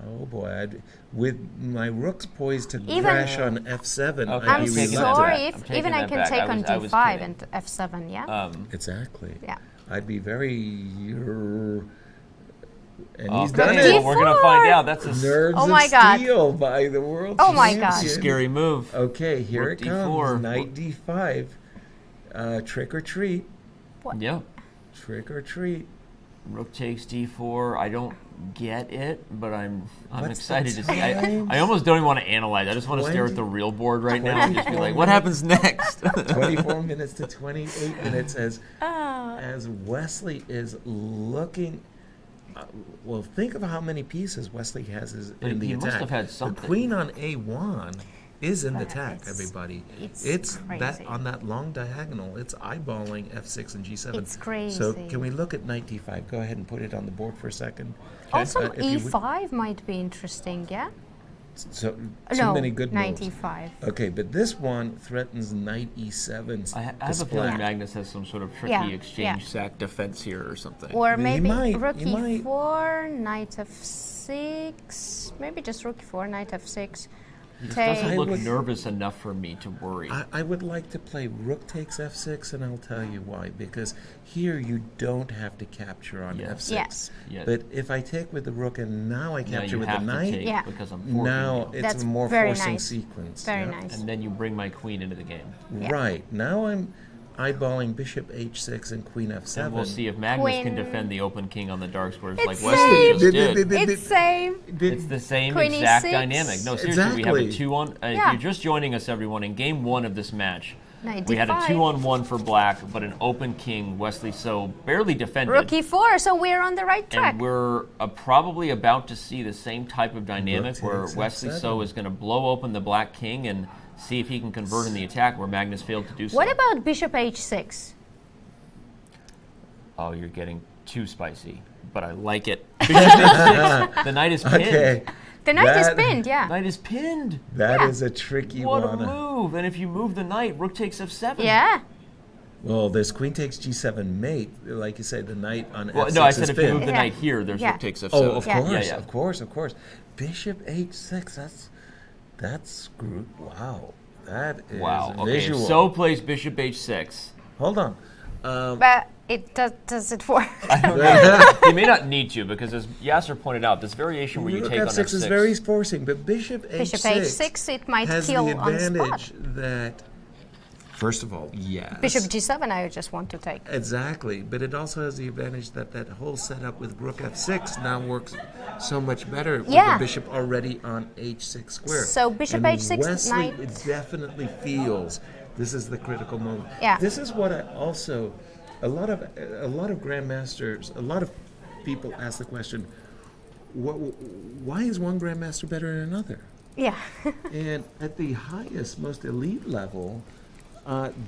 Oh boy, with my rooks poised to Even- crash on f7, Okay, I'd I'm be taking that sorry back. if I'm taking even I that can back. take I on was d5 kidding. and f7, yeah? Exactly. Yeah. I'd be very... And Oh, he's done okay, it. well, we're going to find out. That's a Nerves Oh my of God. steel by the world Oh my God. champion. scary move. Okay, here Rook it comes. d4. Knight d5. Trick or treat. Yeah. Trick or treat. Rook takes d4. I don't get it, but I'm What's excited the to see. time? I almost don't even want to analyze. I just want to stare at the real board right now and just be like, what happens next? 24 minutes to 28 minutes as Oh. as Wesley is looking. Well, think of how many pieces Wesley has But in the he attack. must have had something. The queen on a1 is in the attack, It's- everybody. it's that crazy. on that long diagonal. It's eyeballing f6 and g7. It's crazy. So can we look at knight d5? Go ahead and put it on the board for a second. Also, If you would- e5 might be interesting, yeah? So too No, many good knight moves. e5. Okay, but this one threatens knight e7. I have a display. feeling Magnus has some sort of tricky Yeah, exchange yeah. sack defense here or something. Or He maybe might, rook he might. e4, knight f6, maybe just rook e4, knight f6. He just Take. doesn't I look would- nervous enough for me to worry. I would like to play rook takes f6, and I'll tell you why. Because here you don't have to capture on Yeah. f6. Yes. Yeah. But if I take with the rook and now I now capture you with have the to knight, take Yeah. because I'm forking now you. it's That's a more very forcing nice. sequence. Very yeah? nice. And then you bring my queen into the game. Yeah. Right. Now I'm eyeballing bishop h6 and queen f7. And we'll see if Magnus can Queen. defend the open king on the dark squares It's like Wesley just did. It's same. It's the same Queen exact E6. dynamic. No, seriously, we have a Exactly. 2-on. If Yeah. you're just joining us, everyone, in game 1 of this match, Knight we had a D5. 2-on-1 for black, but an open king, Wesley So barely defended. Rook e4, so we're on the right track. And we're probably about to see the same type of dynamic Rook where takes Wesley F7. So is going to blow open the black king and see if he can convert in the attack where Magnus failed to do so. What about bishop h6? Oh, you're getting too spicy, but I like it. Bishop h6. The knight is pinned. Okay. The knight is That- pinned, yeah. Knight is pinned. That is Yeah. a tricky What one. a move! And if you move the knight, rook takes f7. Yeah. Well, there's queen takes g7 mate. Like you said, the knight on Well, f6 no, I is said if you pinned. move the Yeah. knight here, there's Yeah. rook takes f7. Oh, of Yeah. course, Yeah, yeah. of course, of course. Bishop h6. That's screwed. Wow, that is Wow. Okay. visual. If So plays bishop h6. Hold on. But it does it work? I don't know. You may not need to because, as Yasser pointed out, this variation where you Rook take on f6 f6 is very forcing, but bishop h6, Bishop h6, it might has kill the on the advantage spot. that, first of all, yes. Bishop g7, I just want to take. Exactly, but it also has the advantage that that whole setup with rook f6 now works so much better with Yeah. the bishop already on h6 square. So bishop And h6, Wesley knight- definitely feels this is the critical moment. Yeah. This is what I also a lot of grandmasters, a lot of people ask the question, why is one grandmaster better than another? Yeah. And at the highest, most elite level,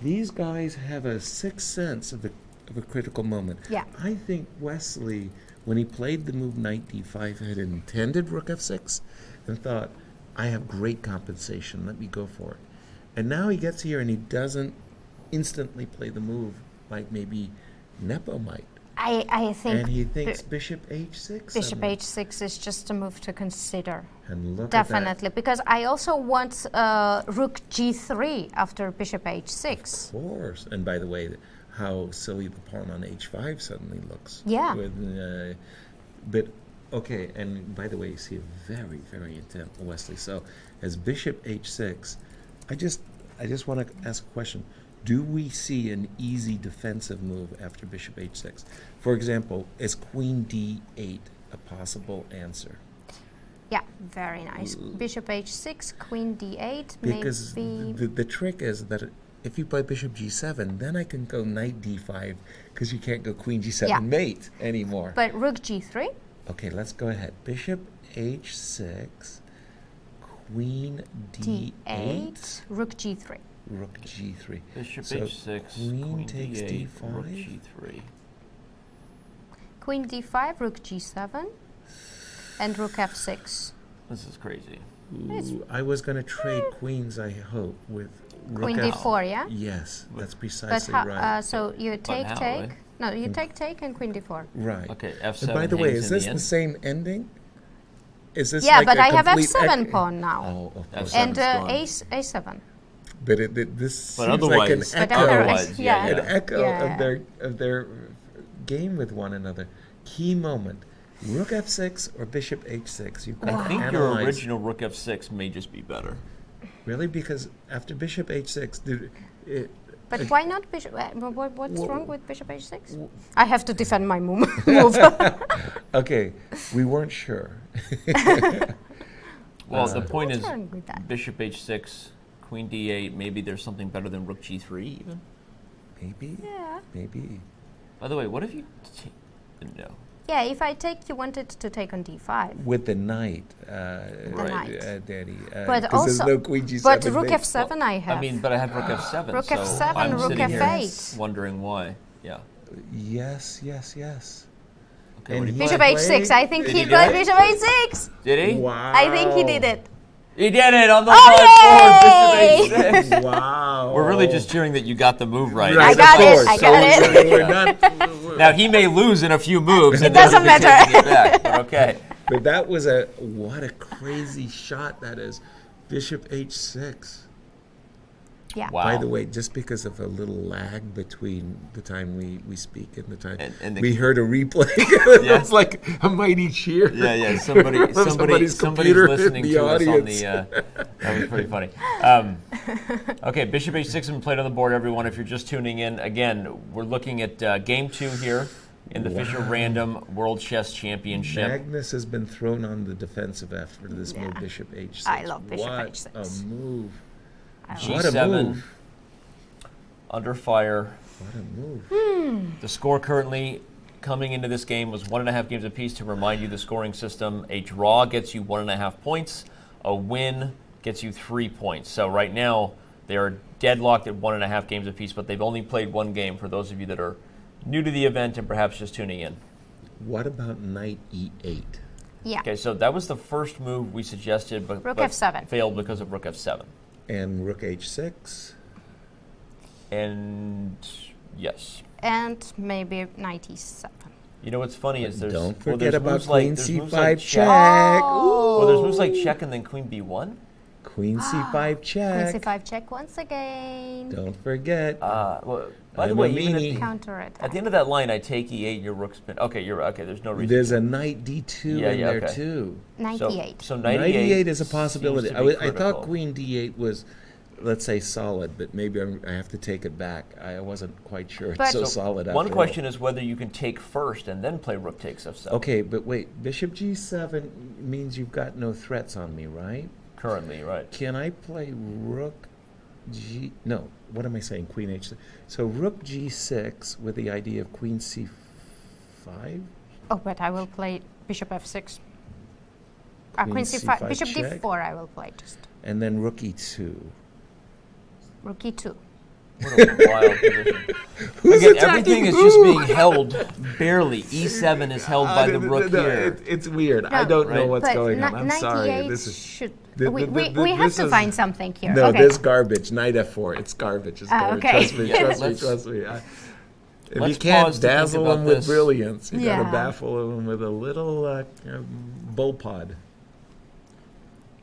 these guys have a sixth sense of a critical moment. Yeah. I think Wesley, when he played the move knight d5, had intended rook f6 and thought, I have great compensation, let me go for it. And now he gets here and he doesn't instantly play the move like maybe Nepo might. I think And he thinks bishop h6. bishop suddenly. h6 is just a move to consider. And look Definitely, because I also want rook g3 after bishop h6. Of course. And by the way, how silly the pawn on h5 suddenly looks. Yeah. But, okay, and by the way, you see a very, very intent Wesley. So, as bishop h6, I just want to ask a question. Do we see an easy defensive move after bishop h6? For example, is queen d8 a possible answer? Yeah, very nice. Bishop h6, queen d8, Because maybe. the trick is that if you play bishop g7, then I can go knight d5 because you can't go queen g7 Yeah. mate anymore. But rook g3? Okay, let's go ahead. Bishop h6, queen d8, d8, rook g3. rook g3. Bishop So h6, queen takes d8, d5. rook g3. Queen d5, rook g7, and rook f6. This is crazy. Ooh, I was going to trade queens, I hope, with rook Queen f- d4, yeah? Yes, that's But precisely how, right. so you take, how, take. right? No, you take, and queen d4. Right. Okay, And f7 by the way, hangs is in this the the end. same ending? Is this Yeah, like but a I have complete f7 pawn now. Oh, of course. F7. And Seven's gone. a7. But this But seems like an otherwise- But echo, otherwise, yeah, an yeah. echo Yeah. of their game with one another. Key moment: rook f6 or bishop h6. You've got I to think your analyze. original rook f6 may just be better. Really, because after bishop h6, But why not bishop? What's wrong with bishop h6? I have to defend my move. okay, we weren't sure. Well, the point What's is wrong with that? bishop h6, queen d8, maybe there's something better than rook g3 even. Maybe, Yeah. maybe. By the way, what if you no. Yeah, if I take, you wanted to take on d5. With the knight, knight. Daddy. But there's also, no queen g7. but rook mate. f7 I have. I mean, but I have rook f7. Rook so f7, I'm rook sitting here f8. wondering why. Yeah. Yes, yes, yes. Okay, what do you Bishop Play- h6. I think Did he he do played it? bishop h6. Did he? Wow. I think he did it. He did it on the Oh, front board, bishop h6. Wow. We're really just cheering that you got the move right. I Right, got of it, course. I got So it. we're not, Now he may lose in a few moves. and doesn't then he'll be matter. taking it back, but okay. but that was what a crazy shot that is. Bishop h6. Yeah. Wow. By the way, just because of a little lag between the time we speak and the time and we heard a replay, Yeah. it's like a mighty cheer. Yeah. Somebody's Somebody's computer listening in the to audience. us on the. That was pretty funny. Okay, Bishop H6 has been played on the board, everyone. If you're just tuning in, again, we're looking at Game 2 here in the Fischer Random World Chess Championship. Magnus has been thrown on the defensive after this move, Yeah. Bishop H6. I love Bishop what H6. a move. I What a G7 move. under fire. What a move. The score currently coming into this game was 1.5 games apiece. To remind you, the scoring system: a draw gets you 1.5 points, a win gets you 3 points. So right now they are deadlocked at 1.5 games apiece, but they've only played one game. For those of you that are new to the event and perhaps just tuning in. What about knight E8? Yeah. Okay, so that was the first move we suggested, but Rook F7. failed because of Rook F7. And rook H6? And yes. And maybe knight E7. You know what's funny is there's Don't well, forget there's about moves like- queen there's moves C5 like check. Oh. Well, there's moves like check and then queen B1. Queen C5 check. Queen C5 check once again. Don't forget. Well, by the I'm way, a even meanie. Counter it. at the end of that line, I take E8, your rook spin. Okay, you're okay. There's no reason. There's a knight D2 Yeah, in yeah, there okay. too. Knight so, E8. So Knight knight E8 is a seems possibility. to be I critical. thought queen D8 was, let's say, solid, but maybe I have to take it back. I wasn't quite sure But- it's so So solid. One after question is whether you can take first and then play rook takes F7. Okay, but wait. Bishop G7 means you've got no threats on me, right? Currently, right. Can I play rook G... No, what am I saying? Queen H6. So rook G6 with the idea of queen C5? Oh, but I will play bishop F6. Queen Queen C5. C5 Bishop check. D4 I will play just. And then rook E2. Rook E2. What a wild position. Who's Again, attacking everything is who? just being held barely. E7 is held by the rook here. It's weird. I No, don't know Right. what's But going on. I'm knight sorry. E8 This is... should. the- we the- we have this to is- find something here. No, okay. this garbage. Knight F4. It's garbage. It's garbage. okay. Trust me. Yeah, Trust me. let's- Trust me. If let's you can't pause to think dazzle about them with this. brilliance, you got Yeah. to baffle them with a little bull pod.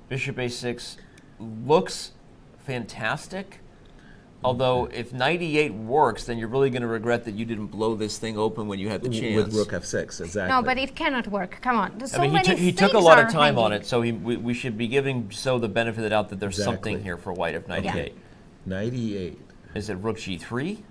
Bishop A6 looks fantastic. Although, if knight E8 works, then you're really going to regret that you didn't blow this thing open when you had the chance. With rook F6, exactly. No, but it cannot work. Come on. There's so I mean, many he took a things lot are of time on hanging. it, so we should be giving So the benefit of the doubt that there's Exactly. something here for white if knight Yeah. E8. Knight E8. Is it rook G3?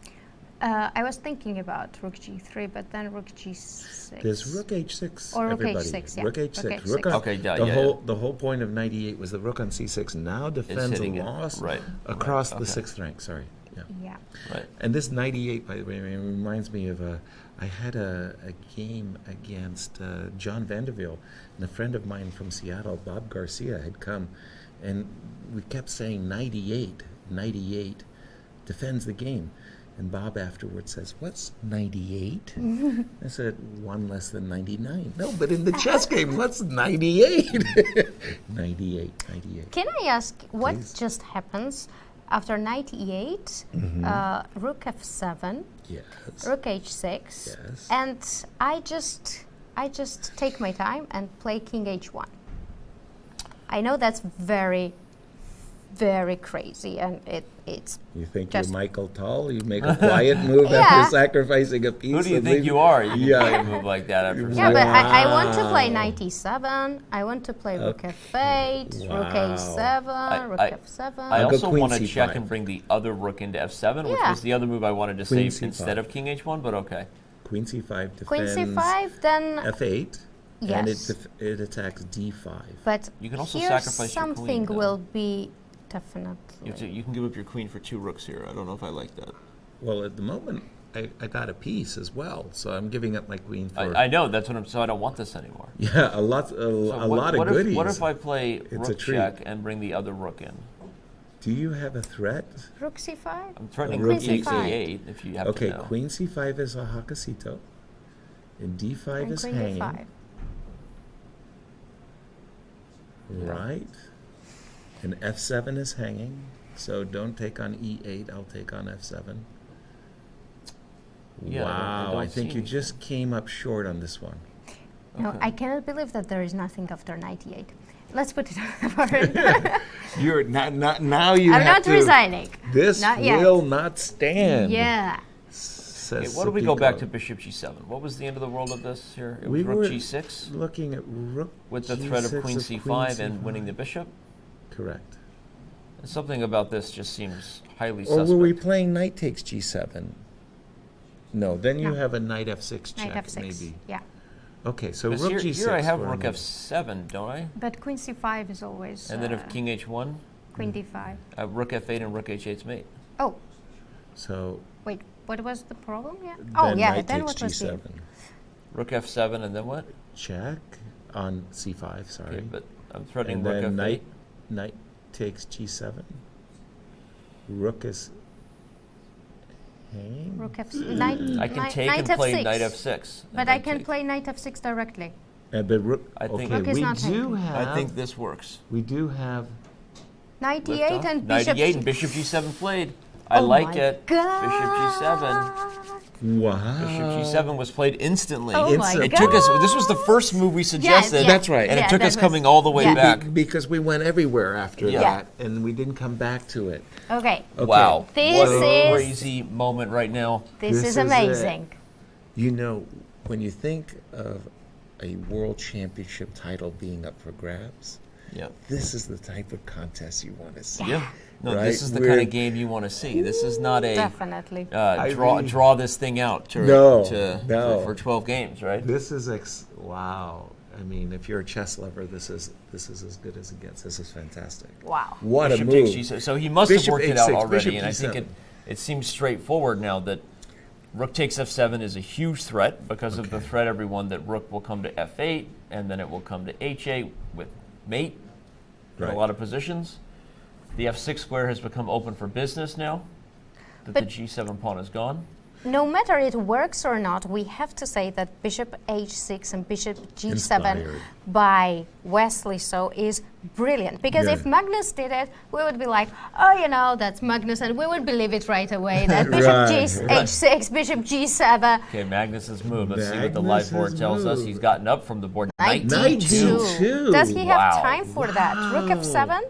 I was thinking about rook G3, but then rook G6. There's rook H6. Or rook everybody. H6, yeah. Rook H6. Rook Rook H6. on, Okay, yeah, the yeah, whole the whole point of knight E8 was the rook on C6 now defends a hitting it. loss Right, across right, the okay. sixth rank. Sorry. Yeah. Yeah. Right. And this knight E8, by the way, reminds me of I had a game against John Vanderville, and a friend of mine from Seattle, Bob Garcia, had come, and we kept saying knight E8 defends the game. And Bob afterwards says, "What's 98?" I said, "1 less than 99." No, but in the chess game, what's 98? 98. Can I ask what Please. just happens after knight E8, rook F7, Yes. rook H6, Yes. and I just take my time and play king H1. I know that's very, very crazy, and it's You think Just- you're Michael Tall? You make a quiet move Yeah. after sacrificing a piece. Who do you and think leave- you are? You can Yeah. play a move like that after yeah, but I want to Wow. play knight E7. I want to play rook F8, rook Wow. H7, rook I- F7. I I'll go also queen want to C5. check and bring the other rook into F7, which Yeah. was the other move I wanted to Queen save C5. instead of king H1, but okay. Queen C5 defends Queen C5, then F8, and yes. it attacks D5. But You can also here sacrifice your something queen, though. will be definitely. You can give up your queen for 2 rooks here. I don't know if I like that. Well, at the moment, I got a piece as well, so I'm giving up my queen for I know, that's what I'm, so I don't want this anymore. yeah, a lot So of what goodies. What if I play It's a rook treat. check and bring the other rook in? Do you have a threat? Rook C5? I'm threatening Rook rook C5. E8 if you have Okay, to know. Queen C5 is a Hakasito, and D5 And is Queen hanging, D5. right? And F7 is hanging, so don't take on E8. I'll take on F7. Yeah, I wow, don't I think see you just came up short on this one. No, Okay. I cannot believe that there is nothing after knight E8. let's put it on the board. You're not now. You I'm have not to, resigning. This Not yet. will not stand. Yeah. Okay, why don't we go back to bishop g7? What was the end of the world of this here? It was rook g6? Looking at rook with the threat of queen c5 and winning the bishop? Correct. And something about this just seems highly Or suspect. were we playing knight takes g7? No, then you have a knight f6 check, Knight f6. maybe. Yeah. Okay, so Because rook here, g6. here I have where rook am I? f7, don't I? But queen c5 is always. And then if king h1, queen d5. rook f8 and rook h8's mate. Oh, So wait. What was the problem? Yeah. then Oh, yeah. knight Then takes what was the? g7. Rook f7 and then what? Check on c5, sorry. Okay, but I'm threatening And rook then f8. knight takes g7. Rook is hanging. Rook f knight. I can knight, take knight and play f6. knight f6. and But then I can take. play knight f6 directly. But rook. I think- okay, Rook is we not do hanging. have. I think this works. we do have. Knight Lift e8 off. and Knight bishop. e8 and bishop g7 played. I Oh like my it. Bishop g7. God. Wow. Bishop g7 was played instantly. Oh my Instant. It took us. This was the first move we suggested. yeah. That's right. And Yeah, it took that us was- coming all the way yeah. back. Because we went everywhere after Yeah. that, and we didn't come back to it. Okay. Okay. Wow. This what a is- crazy moment right now. This This is is it. amazing. You know, when you think of a world championship title being up for grabs, Yeah. this is the type of contest you want to see. Yeah. No, Right? this is the We're- kind of game you want to see. This is not a Definitely. draw this thing out to, No, to no. For 12 games, right? This is wow. I mean, if you're a chess lover, this is as good as it gets. This is fantastic. Wow. What Bishop a takes move! g7. So he must have Bishop worked it out h6, already, bishop and I think g7. it seems straightforward now that rook takes f7 is a huge threat because of the Okay. threat, everyone, that rook will come to f8, and then it will come to h8 with mate in Right. a lot of positions. The f6 square has become open for business now that But- the g7 pawn is gone. No matter it works or not, we have to say that bishop h6 and bishop g7 Inspired. by Wesley So is brilliant. Because Yeah. if Magnus did it, we would be like, oh, you know, that's Magnus, and we would believe it right away. That bishop Right. h6, bishop g7, Okay, Magnus's move. Let's see what the live board Magnus's tells us. move. He's gotten up from the board. knight Knight d2. d2. Does he have Wow. time for that? Rook Wow. f7,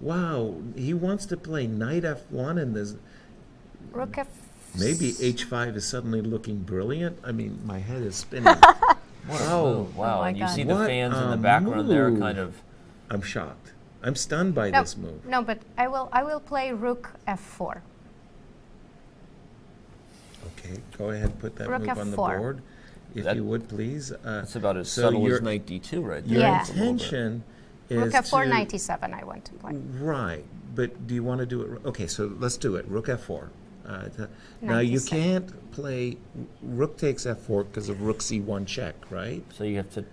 Wow, he wants to play knight f1, and there's rook f. maybe h5 is suddenly looking brilliant. I mean, my head is spinning. What a move. Wow. Oh my and you God. see the What fans in a the background there move. kind of. I'm shocked. I'm stunned by No, this move. no, but I will play rook f4. Okay, go ahead, put that Rook move on the f4. board, if That- you would, please. It's about as so subtle your- as knight d2 right there. Your Yeah. It's a little bit. intention is Rook f4, to, knight e7 I want to play. Right, but do you want to do it? Okay, so let's do it. Rook f4. Now you 97. can't play rook takes f4 because of rook c1 check, right? So you have to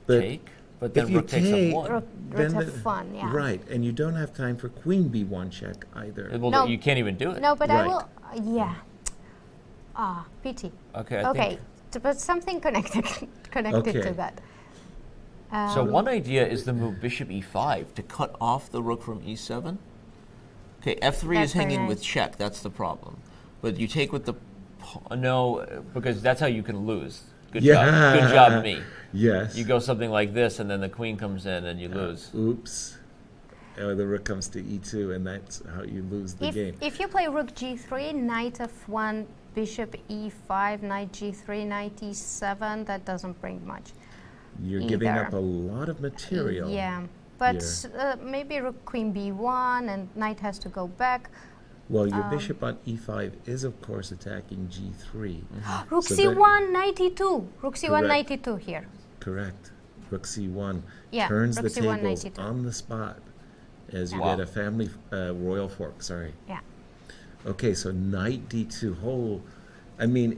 But take, but then if you rook takes take- f1. Rook Then the- f1, yeah. Right, and you don't have time for queen b1 check either. Well, No. you can't even do it. No, but I Right. will. Yeah. Pity. Okay, I Okay, think. but something connected connected Okay. to that. So one idea is the move bishop e5 to cut off the rook from e7. Okay, f3 That's is very hanging with nice. check. That's the problem. But you take with the no, because that's how you can lose. Good job. Good job, me. Yes. You go something like this, and then the queen comes in, and you lose. Oops. Or the rook comes to e2, and that's how you lose the game. If you play rook g3, knight f1, bishop e5, knight g3, knight e7, that doesn't bring much. You're giving either. up a lot of material. Yeah, but here. maybe rook queen b1 and knight has to go back. Well, your bishop on e5 is, of course, attacking g3. Rook So c1, knight e2. Rook c1, Correct. knight e2 here. Correct. Rook c1 Yeah, turns rook the c1, knight tables e2. on the spot as you Wow. get a family royal fork. Sorry. Yeah. Okay, so knight d2. I mean,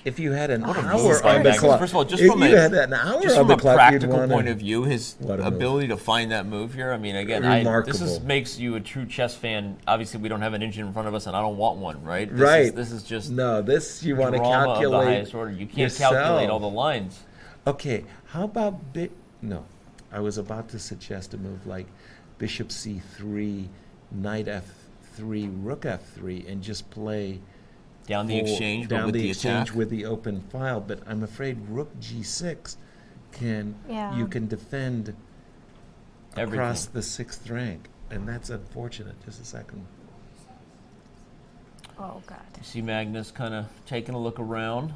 if you had an What a hour move by on the Magnus. clock, First of all, just if from you a- had an hour Just on from the a clock, you'd practical wanna- point of view, his What a move. ability to find that move here. I mean, again, this Remarkable. makes you a true chess fan. Obviously, we don't have an engine in front of us, and I don't want one, right? Right. This is just No, this you want to drama of the calculate. highest order. You can't calculate all the yourself. lines. Okay, how about no, I was about to suggest a move like bishop c3, knight f3, rook f3, and just play Down the exchange, but down with the the exchange attack. with the open file. But I'm afraid rook g6 Yeah. you can defend across the 6th rank, and that's unfortunate. Just a second. Oh God. You see Magnus kind of taking a look around.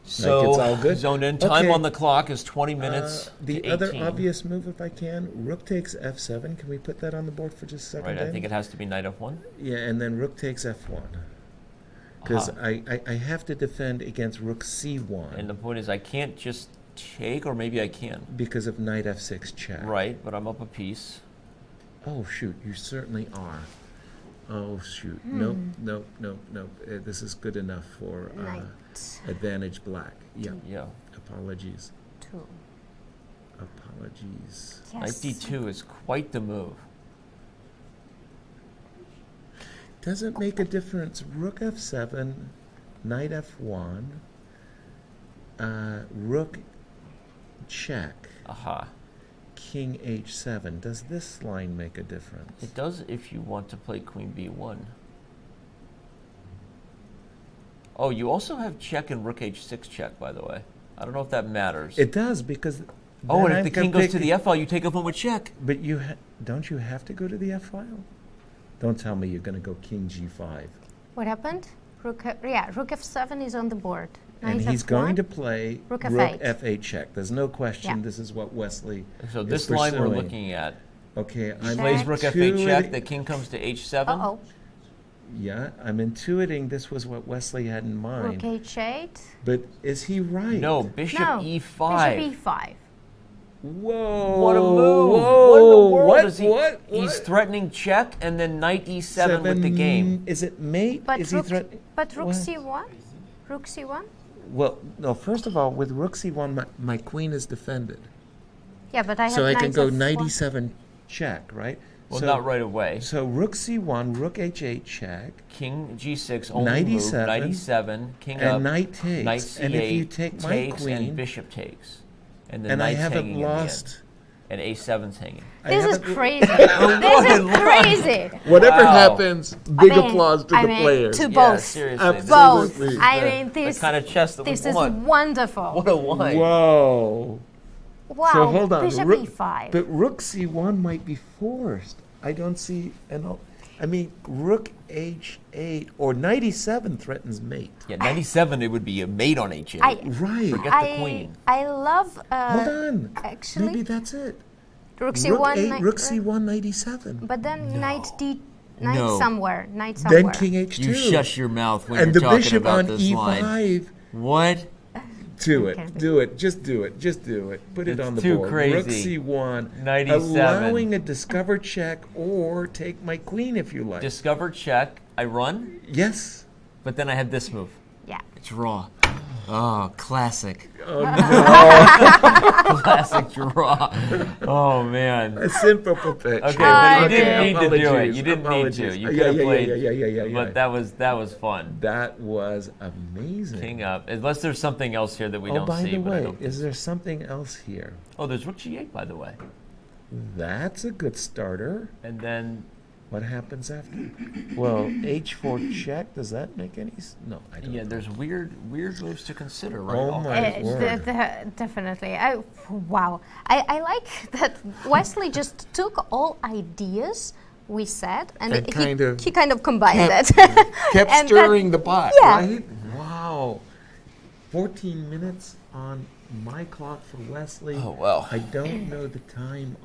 So it's all good. Zoned in. Time Okay. on the clock is 20 minutes. The to other 18. obvious move, if I can, rook takes f7. Can we put that on the board for just a second? Right, I Danny? think it has to be knight f1. Yeah, and then rook takes f1. Because Uh-huh. I have to defend against rook c1 And the point is, I can't just take, or maybe I can. because of knight f6 check. Right, but I'm up a piece. Oh, shoot, you certainly are. Oh, shoot. Nope, nope, nope, nope. This is good enough for Knight. advantage black. Yeah, Yeah. apologies. 2. Apologies. Yes. Knight d2 is quite the move. Doesn't make a difference. Rook f7, knight f1, rook check, Aha. king h7. Does this line make a difference? It does if you want to play queen b1. Oh, you also have check and rook h6 check, by the way. I don't know if that matters. It does, because oh, then and I if the can king goes pick- to the f file, you take f1 with check. But don't you have to go to the f file? Don't tell me you're going to go king g5. What happened? Rook f7 is on the board. And Knight he's f1. going to play Rook rook f8. f8 check. There's no question. Yeah. This is what Wesley So is this line we're pursuing. looking at. Okay, I'm Check. Plays rook f8 check, the intuiting- king comes to h7. Uh-oh. Yeah, I'm intuiting this was what Wesley had in mind. Rook h8. But is he right? No, bishop No. e5. Bishop e5. Whoa! What a move! Whoa! What in the world What? is he? What? He's threatening check and then knight e7 with the game. Is it mate? But is rook, he threatening? but rook What? c1? Rook c1? Well, no. First of all, with rook c1, my queen is defended, Yeah, but I have so I can knight go f1. knight e7 check, right? Well, so, not right away. So rook c1, rook h8 check, King g6 only Knight move. e7, Knight e7, king and up. knight takes. Knight c8 and if you take my takes queen, and bishop takes, and then and I knight's haven't hanging in the end. lost. And a7's hanging. I This is haven't- crazy. This is crazy. Whatever Wow. happens, big applause to I the mean, players. to Yeah, both. seriously. Both. Absolutely. I The- mean, the this, kind of chess that this we is want. wonderful. What a wine. Whoa. Wow. So hold on. Bishop Rook- e5. But rook c1 might be forced. I don't see I mean, rook h8 or knight e7 threatens mate. Yeah, 97, it would be a mate on h8. Right. Forget the queen. I love. Hold on. Actually, Maybe that's it. rook Rook c1. 8, knight- rook c1, knight e7. But then knight No. somewhere. Knight somewhere. Then king h2. You shush your mouth when and you're the talking bishop about on this e5. line. What? Do Okay. it. Do it. Just do it. Just do it. Put it It's on the too board. crazy. Rook c1. 97. Allowing a discover check or take my queen if you like. Discover check. I run, Yes. but then I have this move. Yeah. It's raw. Oh, classic. Oh, Classic draw. Oh, man. A simple perfection. Okay, but you Okay. didn't need to do it. Apologies, You didn't need to. apologies. You could Yeah, have yeah, played. yeah. But that was fun. That was amazing. King up. Unless there's something else here that we Oh, don't by see. the but I way, don't. is there something else here? Oh, there's rook g8, by the way. That's a good starter. And then What happens after? Well, h4 check. Does that make any? No, I don't. yeah, know. there's weird moves to consider, right? Oh my word. Definitely. Wow. I like that Wesley just took all ideas we said and And he kind of combined kept- it. Kept And stirring the pot, yeah. right? Wow. 14 minutes on my clock for Wesley. Oh, wow. I don't know the time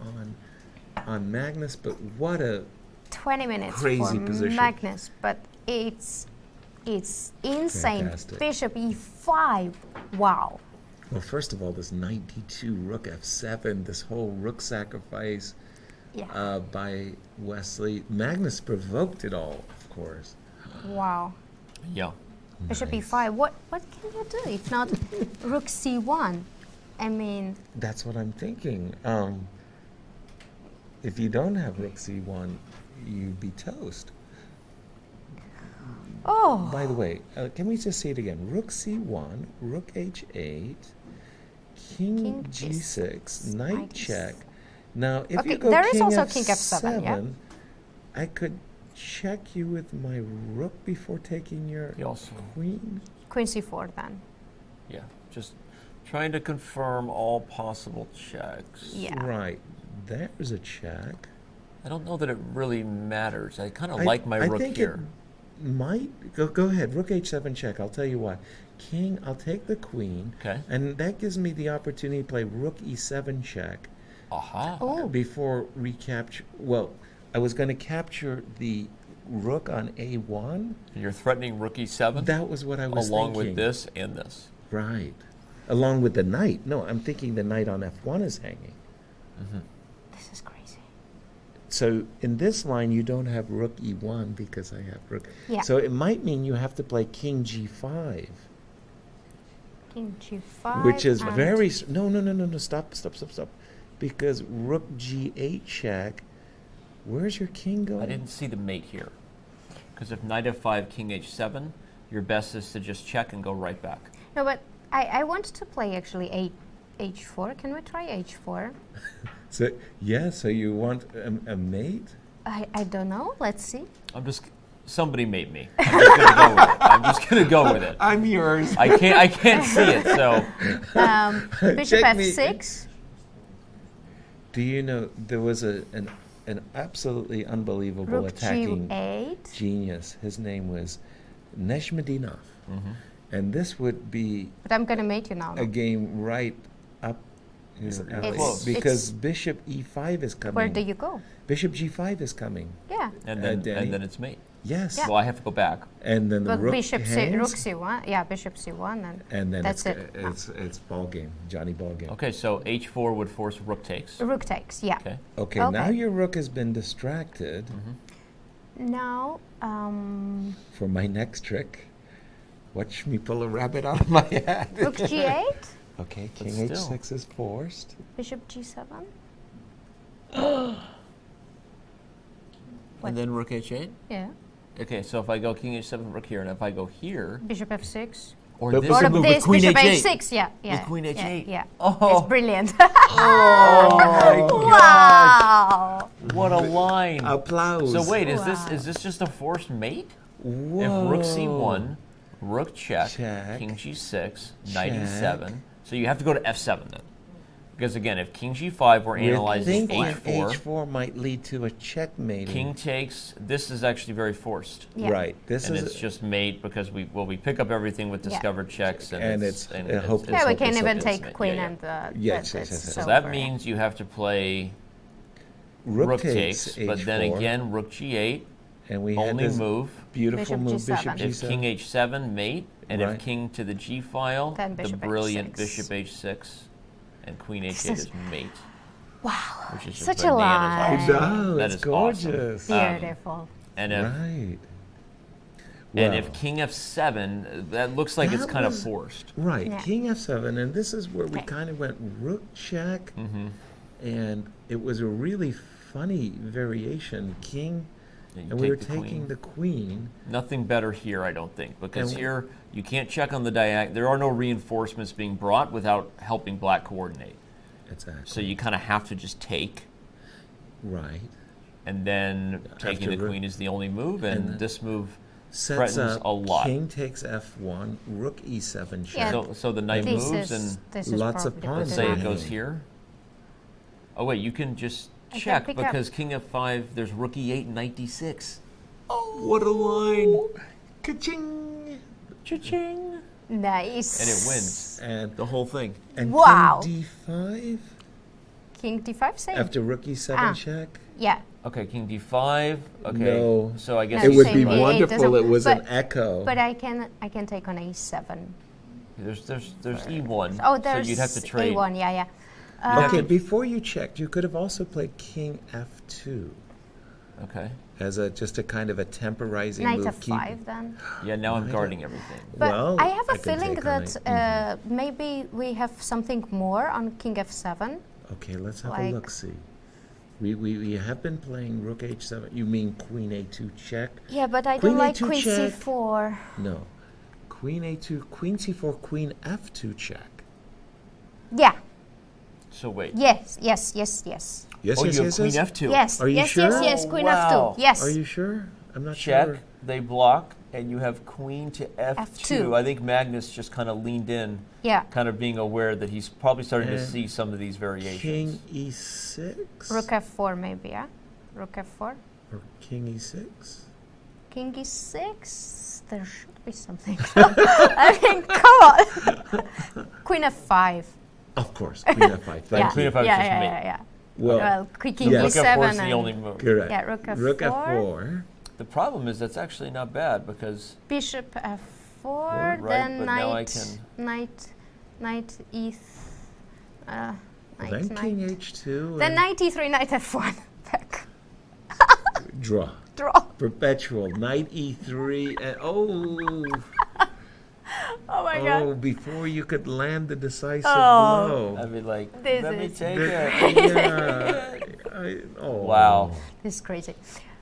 on Magnus, but what a 20 minutes Crazy for position. Magnus, but it's insane. Fantastic. Bishop e5. Wow. well. First of all, this 92 rook f7, this whole rook sacrifice Yeah. by Wesley. Magnus provoked it all, of course. Wow. Yeah. Bishop Nice. e5. What can you do if not rook c1? I mean, That's what I'm thinking. If you don't have rook c1, you'd be toast. oh, By the way, can we just say it again? Rook c1, rook h8, king King g6, knight knight check. Now, if Okay, you go there is king also f7, king f7, yeah? I could check you with my rook before taking your He also, queen. queen c4 then. yeah, just trying to confirm all possible checks. Yeah. Right. there's a check. I don't know that it really matters. I kind of like my rook think here. It might go ahead. Rook h7 check. I'll tell you why. King. I'll take the queen. Okay. And that gives me the opportunity to play rook e7 check. Aha. Oh. Before recapture. Well, I was going to capture the rook on a1. And you're threatening rook e7? That was what I was along thinking. with this and this. Right. Along with the knight. No, I'm thinking the knight on f1 is hanging. Mm-hmm. This is crazy. So in this line, you don't have rook e1 because I have rook. Yeah. So it might mean you have to play king g5. King g5. Which is and very... No. Stop. Because rook g8 check, where's your king going? I didn't see the mate here. Because if knight f5, king h7, your best is to just check and go right back. No, but I want to play actually h4. Can we try h4? So you want a mate? I don't know. Let's see. Somebody made me. I'm just gonna go with it. I'm yours. I can't see it, so. Bishop Check me. f6. Do you know there was an absolutely unbelievable Rook attacking g8. genius? His name was Neshmedinov. Mm-hmm. And this would be But I'm gonna mate you now. a game right up his You're alley. close. Because bishop e5 is coming. Where do you go? Bishop g5 is coming. Yeah. And Danny? then it's mate. Yes. Yeah. Well, I have to go back. And then the But rook bishop hangs, rook c1. Yeah, bishop c1, and then that's it. it's ball game, Johnny ball game. Okay, so h4 would force rook takes. Rook takes. Yeah. Okay. Okay, Okay. now your rook has been distracted Now, for my next trick. Watch me pull a rabbit out of my hat. rook g8, Okay, But king still. h6 is forced. bishop g7. What? And then rook h8? Yeah. Okay, so if I go king h7, rook here, and if I go here, Bishop f6. or But this Or move this with queen bishop h8. h6. Yeah. Yeah. queen yeah, h8. Yeah. Oh. It's brilliant. Oh my Wow. What a line. Applause. So wait, Wow. is this just a forced mate? Whoa. If rook c1, rook check, Check. king g6, knight Check. e7. So you have to go to f7 then. Because again, if king g5, we're analyzing thinking h4. h4 might lead to a checkmate. King takes. This is actually very forced. Yeah. Right. This And is it's just mate because we pick up everything with Yeah. discovered checks And it's hopeless. Yeah, we can hopeless, even hopeless. take mate. queen Yeah, and Yes, that's yes. So so that for- means you have to play rook takes, but then h4, again rook g8, and we had only this move. beautiful Bishop move, G7. bishop If g7. king h7, mate, and Right. if king to the g file, Then the bishop brilliant h6. bishop h6, and queen This h8 is- is mate. Wow. Which is just Such a bananas line. awesome. No, That it's is awesome. gorgeous. Beautiful. And if Right. and Wow. if king f7, that looks like it's That kind of was- forced. Right, Yeah. king f7, and this is where we Okay. kind of went rook check, Mm-hmm. and it was a really funny variation. King, And and we were taking the queen. Nothing better here, I don't think, because And- here you can't check on the diagonal. There are no reinforcements being brought without helping black coordinate. Exactly. So you kind of have to just take, right. and then taking After the rook- queen is the only move, and and this move Sets threatens up a lot. king takes f1, rook e7 check. Yeah. So the knight This moves, is and this is lots of probably pawns let's good say it enough. goes here. Oh wait, you can just I can check pick up. because king f5. There's rook e8, knight d6. Oh, what a line! Ka-ching! Cha-ching! Nice. And it wins And the whole thing. Wow. king d5 King d5 same. after rook e7 Ah. check. Yeah. Okay, king d5. Okay, No. so I guess No, It would same. be It wonderful. doesn't- It was an but- echo. But I can take on a7. there's e1. Oh, so there's you'd have to trade. a1. Yeah, yeah. have Okay, to- before you checked, you could have also played king f2 Okay. as just a kind of a temporizing Knight move. f5 then. Yeah, now I'm Knight guarding everything. But Well, I have a I can feeling take on that maybe we have something more on king f7. Okay, let's have a like- look. See, we have been playing rook h7. You mean queen a2 check? Yeah, but I Queen don't like A2 queen check. c4. No, queen a2, queen c4, queen f2 check. Yeah. So wait. Yes. Yes. Yes. Yes. Yes, Oh, yes, you have yes, queen yes. f2. Yes. Are you yes. sure? Yes. Yes. Oh, Queen wow. f2. Yes. Are you sure? I'm not Check. sure. They block. and you have queen to F2. F2. I think Magnus just kind of leaned in, kind of being aware that he's probably starting to see some of these variations. King E6? Rook F4 maybe, yeah? Rook F4? Or King E6? King E6? There should be something. I mean, come on. Queen F5. Of course, Queen F5. Thank Queen you. F5 is just mate. Yeah. Well, King yes. Rook E7 F4 is the only move. Correct. Yeah, Rook F4. Rook F4. The problem is that's actually not bad because Bishop F4, right, then but now I knight E. Then King H2. Then knight E3, knight F1. Back. Draw. Perpetual. Knight E3. And, oh my God. Before you could land the decisive blow. I'd be like, This let me is take it. Wow. This is crazy.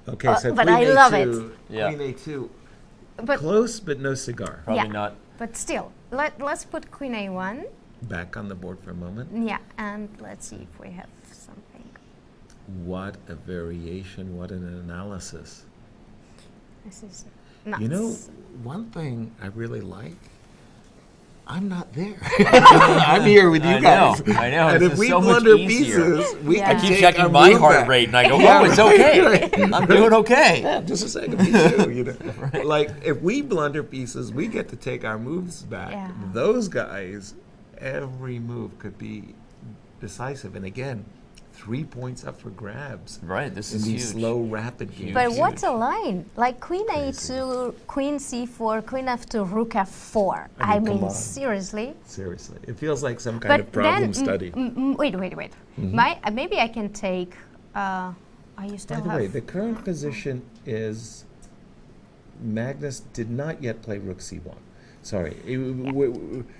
Okay, so but Queen I A2, love it. Queen A2. But Close, but no cigar. Probably not. But still, let's put Queen A1. Back on the board for a moment. Yeah, and let's see if we have something. What a variation, what an analysis. This is nuts. You know, one thing I really like, I'm not there. I'm here with you guys. I know. And if we blunder pieces, we Yeah. can I keep take checking our my move heart back. rate, and I go, "Oh, it's okay. I'm doing okay." Yeah, just a second, me too. You know, like if we blunder pieces, we get to take our moves back. Yeah. Those guys, every move could be decisive, and again, 3 points up for grabs. Right. This in is these huge. slow, rapid games. But what's a line? Like Queen A2, Queen C4, Queen F2, Rook F4. I come mean, on. seriously. Seriously, it feels like some kind of problem study. Wait. Maybe I can take. You still By the have. way, the current position is Magnus did not yet play Rook C1. Sorry.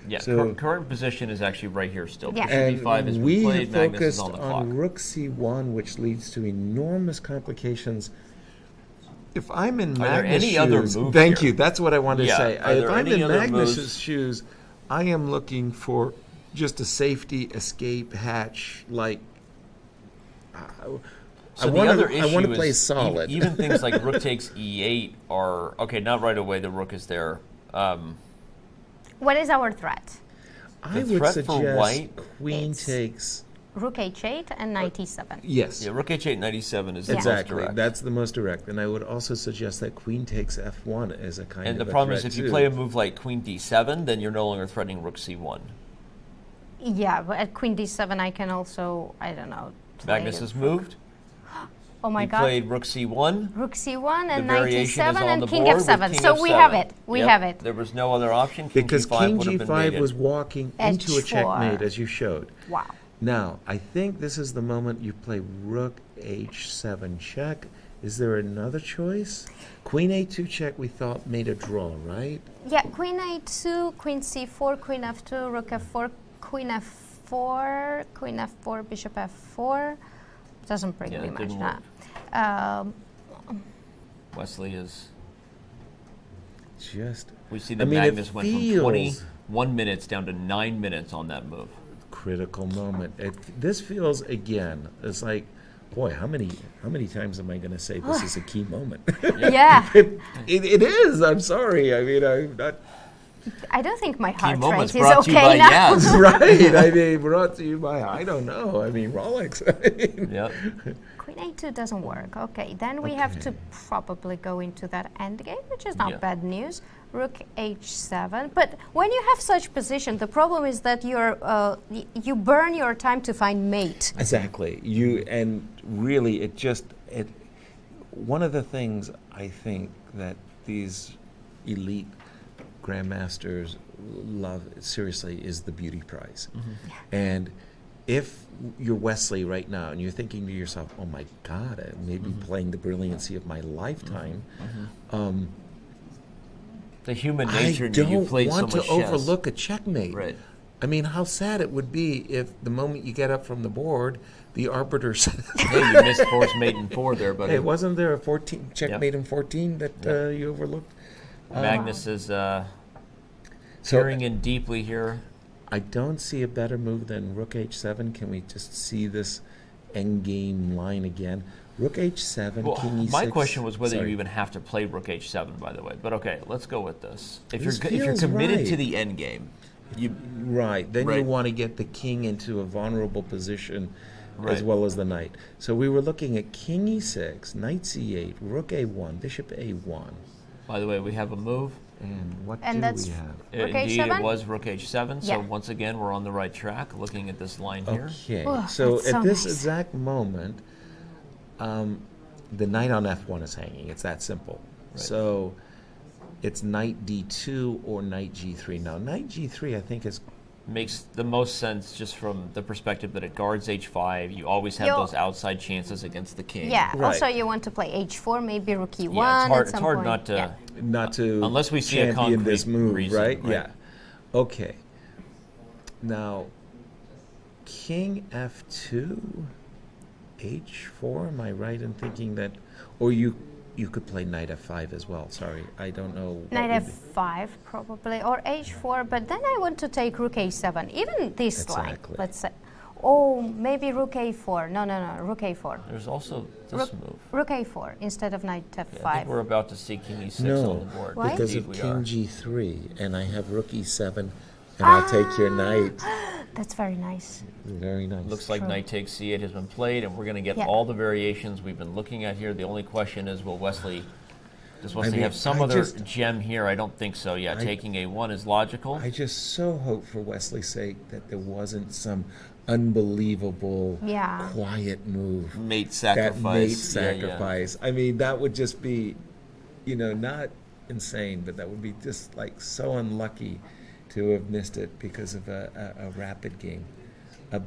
Yeah. So Current position is actually right here still. Yeah. Bishop B5 has and been we played. have Magnus is focused on the clock. on Rook C1, which leads to enormous complications. If I'm in Are there Magnus' any other shoes, moves thank here? you. That's what I wanted to Yeah, say. are If there I'm any in other Magnus' moves? shoes, I am looking for just a safety escape hatch. Like So I the want other to. I issue want to is play solid. Even things like Rook takes E8 are okay. Not right away. The Rook is there. What is our threat? I the would threat for suggest white, Queen it's- takes. Rook H8 and Knight E7. Yes. Yeah, Rook H8 97 is the most Exactly. direct. That's the most direct. And I would also suggest that Queen takes F1 as a kind And of the a problem is threat if you too. play a move like Queen D7, then you're no longer threatening Rook C1. Yeah, but at Queen D7 I can also, I don't know. Play Magnus has moved. Oh my He God. played Rook C1. Rook C1 and The Knight variation is E7 on and the King board with F7. King So F7. we have it. We Yep. have it. There was no other option. King Because G5 King would have been G5 mated. was walking into a H4. checkmate, as you showed. Wow. Now, I think this is the moment you play Rook H7 check. Is there another choice? Queen A2 check we thought made a draw, right? Yeah, Queen A2, Queen C4, Queen F2, Rook F4, Queen F4, Queen F4, Bishop F4. Doesn't bring Yeah, me it much. didn't Nah. Wesley is. Just We see I that mean, it Magnus went from feels- 21 minutes down to 9 minutes on that move. critical moment. This feels again. It's like, boy, how many times am I going to say this is a key moment? Yeah. It is. I'm sorry. I mean, I'm not. I don't think my heart moments rate is brought to you by okay now. Yaz. Right. I mean, brought to you by, I don't know. I mean, Rolex. I mean, Yep. Queen A2 doesn't work. Okay, then we have to probably go into that endgame, which is not Yeah. bad news. Rook H7. But when you have such position, the problem is that you burn your time to find mate. Exactly. And really, it. One of the things I think that these elite grandmasters love seriously is the beauty prize. And if you're Wesley right now and you're thinking to yourself, "Oh my God, I may be playing the brilliancy of my lifetime," The human I nature in you. You don't played so want much to chess. overlook a checkmate. Right. I mean, how sad it would be if the moment you get up from the board, the arbiter says, Hey, you missed force mate in 4 there, buddy. "Hey, wasn't there a 14 checkmate in 14 that you overlooked?" Magnus is So tearing in deeply here. I don't see a better move than Rook H7. Can we just see this endgame line again? Rook h7, Well, king e6. my question was whether Sorry. you even have to play rook h7, by the way. But okay, let's go with this. If This you're feels committed right. to the end game, you Right. Then Right. you want to get the king into a vulnerable position as Right. well as the knight. So we were looking at king e6, knight c8, rook a1, bishop a1. by the way, we have a move. And what And do that's we have? Rook Indeed, h7? it was rook h7. So Yeah. once again, we're on the right track. Looking at this line here. Okay. Oh, So that's at so this nice. exact moment, the knight on f1 is hanging. It's that simple. Right. So it's knight d2 or knight g3. Now, knight g3, I think, is Makes the most sense just from the perspective that it guards h5. You always have Yo- those outside chances against the king. Yeah. Right. Also, you want to play h4, maybe rook e1 Yeah, it's hard. at some It's hard point. not to. Yeah. not to Unless we see a champion this concrete move, reason, right? right. Yeah. Okay. Now, king f2, h4. Am I right in thinking that, or you could play knight f5 as well? Sorry, I don't know. what Knight would be- f5 probably, or h4, but then I want to take rook a7, even this line, Exactly. let's say. Oh, maybe rook a4. No, rook a4. There's also this Rook, move. rook a4 instead of knight Yeah, I f5. think we're about to see king e6 No, on the board. Why? because Indeed of we king are. g3, and I have rook e7, and I'll take your knight. That's very nice. Very nice. Looks like True. knight takes c8 has been played, and we're going to get Yeah. all the variations we've been looking at here. The only question is, does Wesley mean, have some I other just- gem here? I don't think so. Yeah, taking a1 is logical. I just so hope for Wesley's sake that there wasn't some unbelievable Yeah. quiet move. Mate That sacrifice. mate Yeah, yeah. sacrifice. I mean, that would just be, not insane, but that would be just like so unlucky to have missed it because of a rapid game.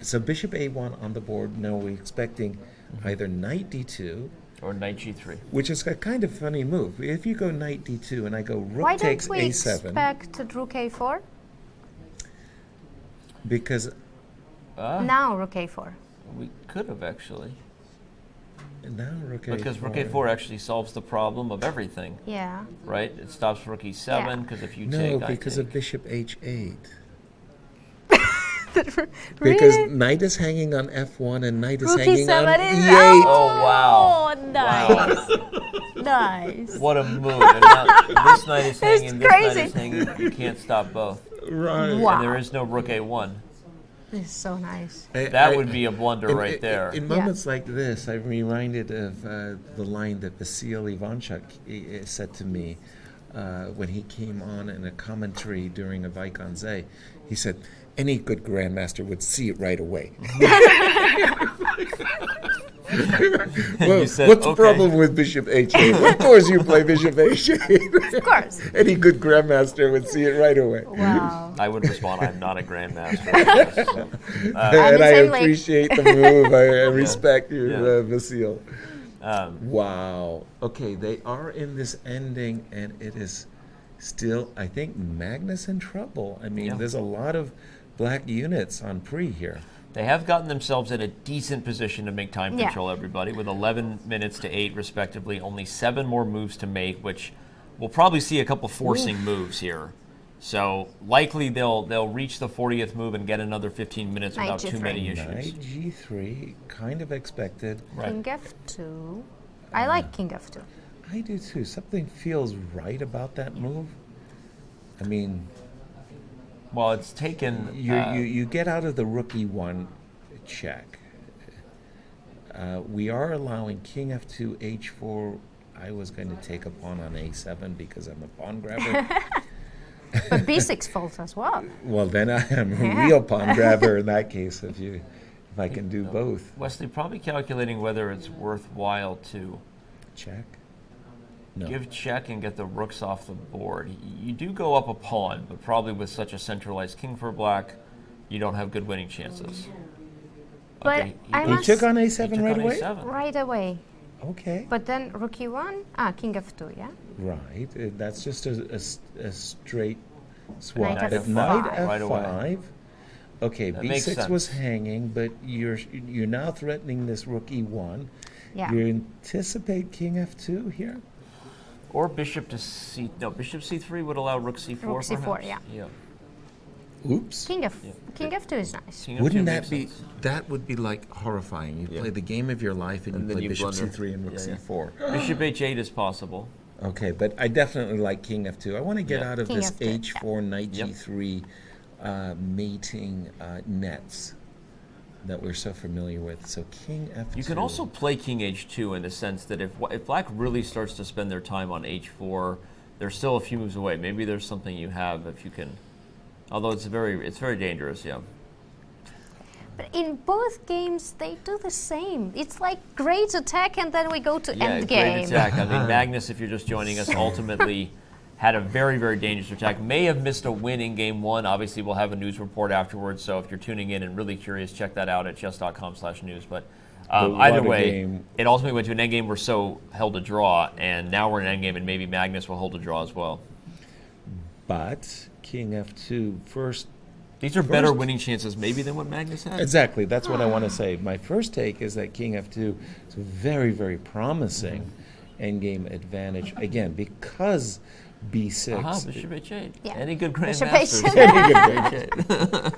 So bishop a1 on the board. No, we're expecting either knight d2, Or knight g3. which is a kind of funny move. If you go knight d2 and I go rook Why takes don't we a7, expect rook a4? because Now rook a4. We could have actually. now rook Because a4. rook a4 actually solves the problem of everything, Yeah. right? It stops rook e7, because if you No, take, I because take. of bishop h8. Really? Because knight is hanging on f1 and knight is Rook hanging on e7 is e8. Oh, wow. Oh, nice. Nice. What a move. And now this knight is It's hanging, this knight crazy. is hanging. You can't stop both. Right. Wow. And there is no rook a1. This is so nice. That would be a blunder in- right there. In Yeah. moments like this, I'm reminded of the line that Vasily Ivanchuk said to me when he came on in a commentary during a Vaikonze. He said, any good grandmaster would see it right away. Well, You said, what's the okay. problem with bishop h8? Of course you play bishop h8. Of course. Any good grandmaster would see it right away. Wow. I would respond, I'm not a grandmaster. And the I same league. appreciate the move. I respect you, Yeah. Vasile. Um, Wow. Okay, they are in this ending, and it is still, I think, Magnus in trouble. I mean, Yeah. there's a lot of black units on pre here. They have gotten themselves in a decent position to make time Yeah. control everybody with 11 minutes to 8 respectively. Only 7 more moves to make, which we'll probably see a couple forcing moves here. So likely they'll reach the 40th move and get another 15 minutes Knight without too G3. many issues. Knight g3, kind of expected. Right. King f2. I like king f2. I do too. Something feels right about that move. I mean, Well, it's taken. you get out of the rook e1 check. We are allowing king f2, h4. I was going to take a pawn on a7 because I'm a pawn grabber. But b6 falls as well. Well, then I am a Yeah. real pawn grabber in that case. If I can do both, Wesley probably calculating whether it's worthwhile to check. No. give check and get the rooks off the board. You do go up a pawn, but probably with such a centralized king for black, you don't have good winning chances. But I He must took on he a7 took right on away. a7. right away. Okay. But then rook e1. King f2, yeah? Right. That's just a straight swap. Knight But F5. knight Right f5. away. Okay, That makes b6 sense. was hanging, but you're now threatening this rook e1. Yeah. You anticipate king f2 here. Or bishop to c. No, bishop c3 would allow rook c4. Rook c4, perhaps? yeah. Oops. King F2 is nice. King F2 Wouldn't makes that be? sense. That would be like horrifying. You play the game of your life, and you then play you bishop blunder. c3 and rook c4. Bishop h8 is possible. Okay, but I definitely like king f2. I want to get Yeah. out of King this F2, h4, knight Yep. g3 mating nets that we're so familiar with. So king f2. You can also play king h2 in the sense that if black really starts to spend their time on h4, they're still a few moves away. Maybe there's something you have if you can. Although it's very dangerous, yeah. But in both games, they do the same. It's like great attack, and then we go to Yeah, endgame. great attack. I mean, Magnus, if you're just joining us, ultimately had a very dangerous attack. May have missed a win in game one. Obviously, we'll have a news report afterwards. So if you're tuning in and really curious, check that out at chess.com/news. But either way, it ultimately went to an endgame where So held a draw, and now we're in an endgame, and maybe Magnus will hold a draw as well. But king f2 first. These are better winning chances maybe than what Magnus had. Exactly. That's what I want to say. My first take is that king f2 is a very promising endgame advantage. Again, because b6. Aha, bishop h8. Yeah. Any good Bishop grandmasters? H8.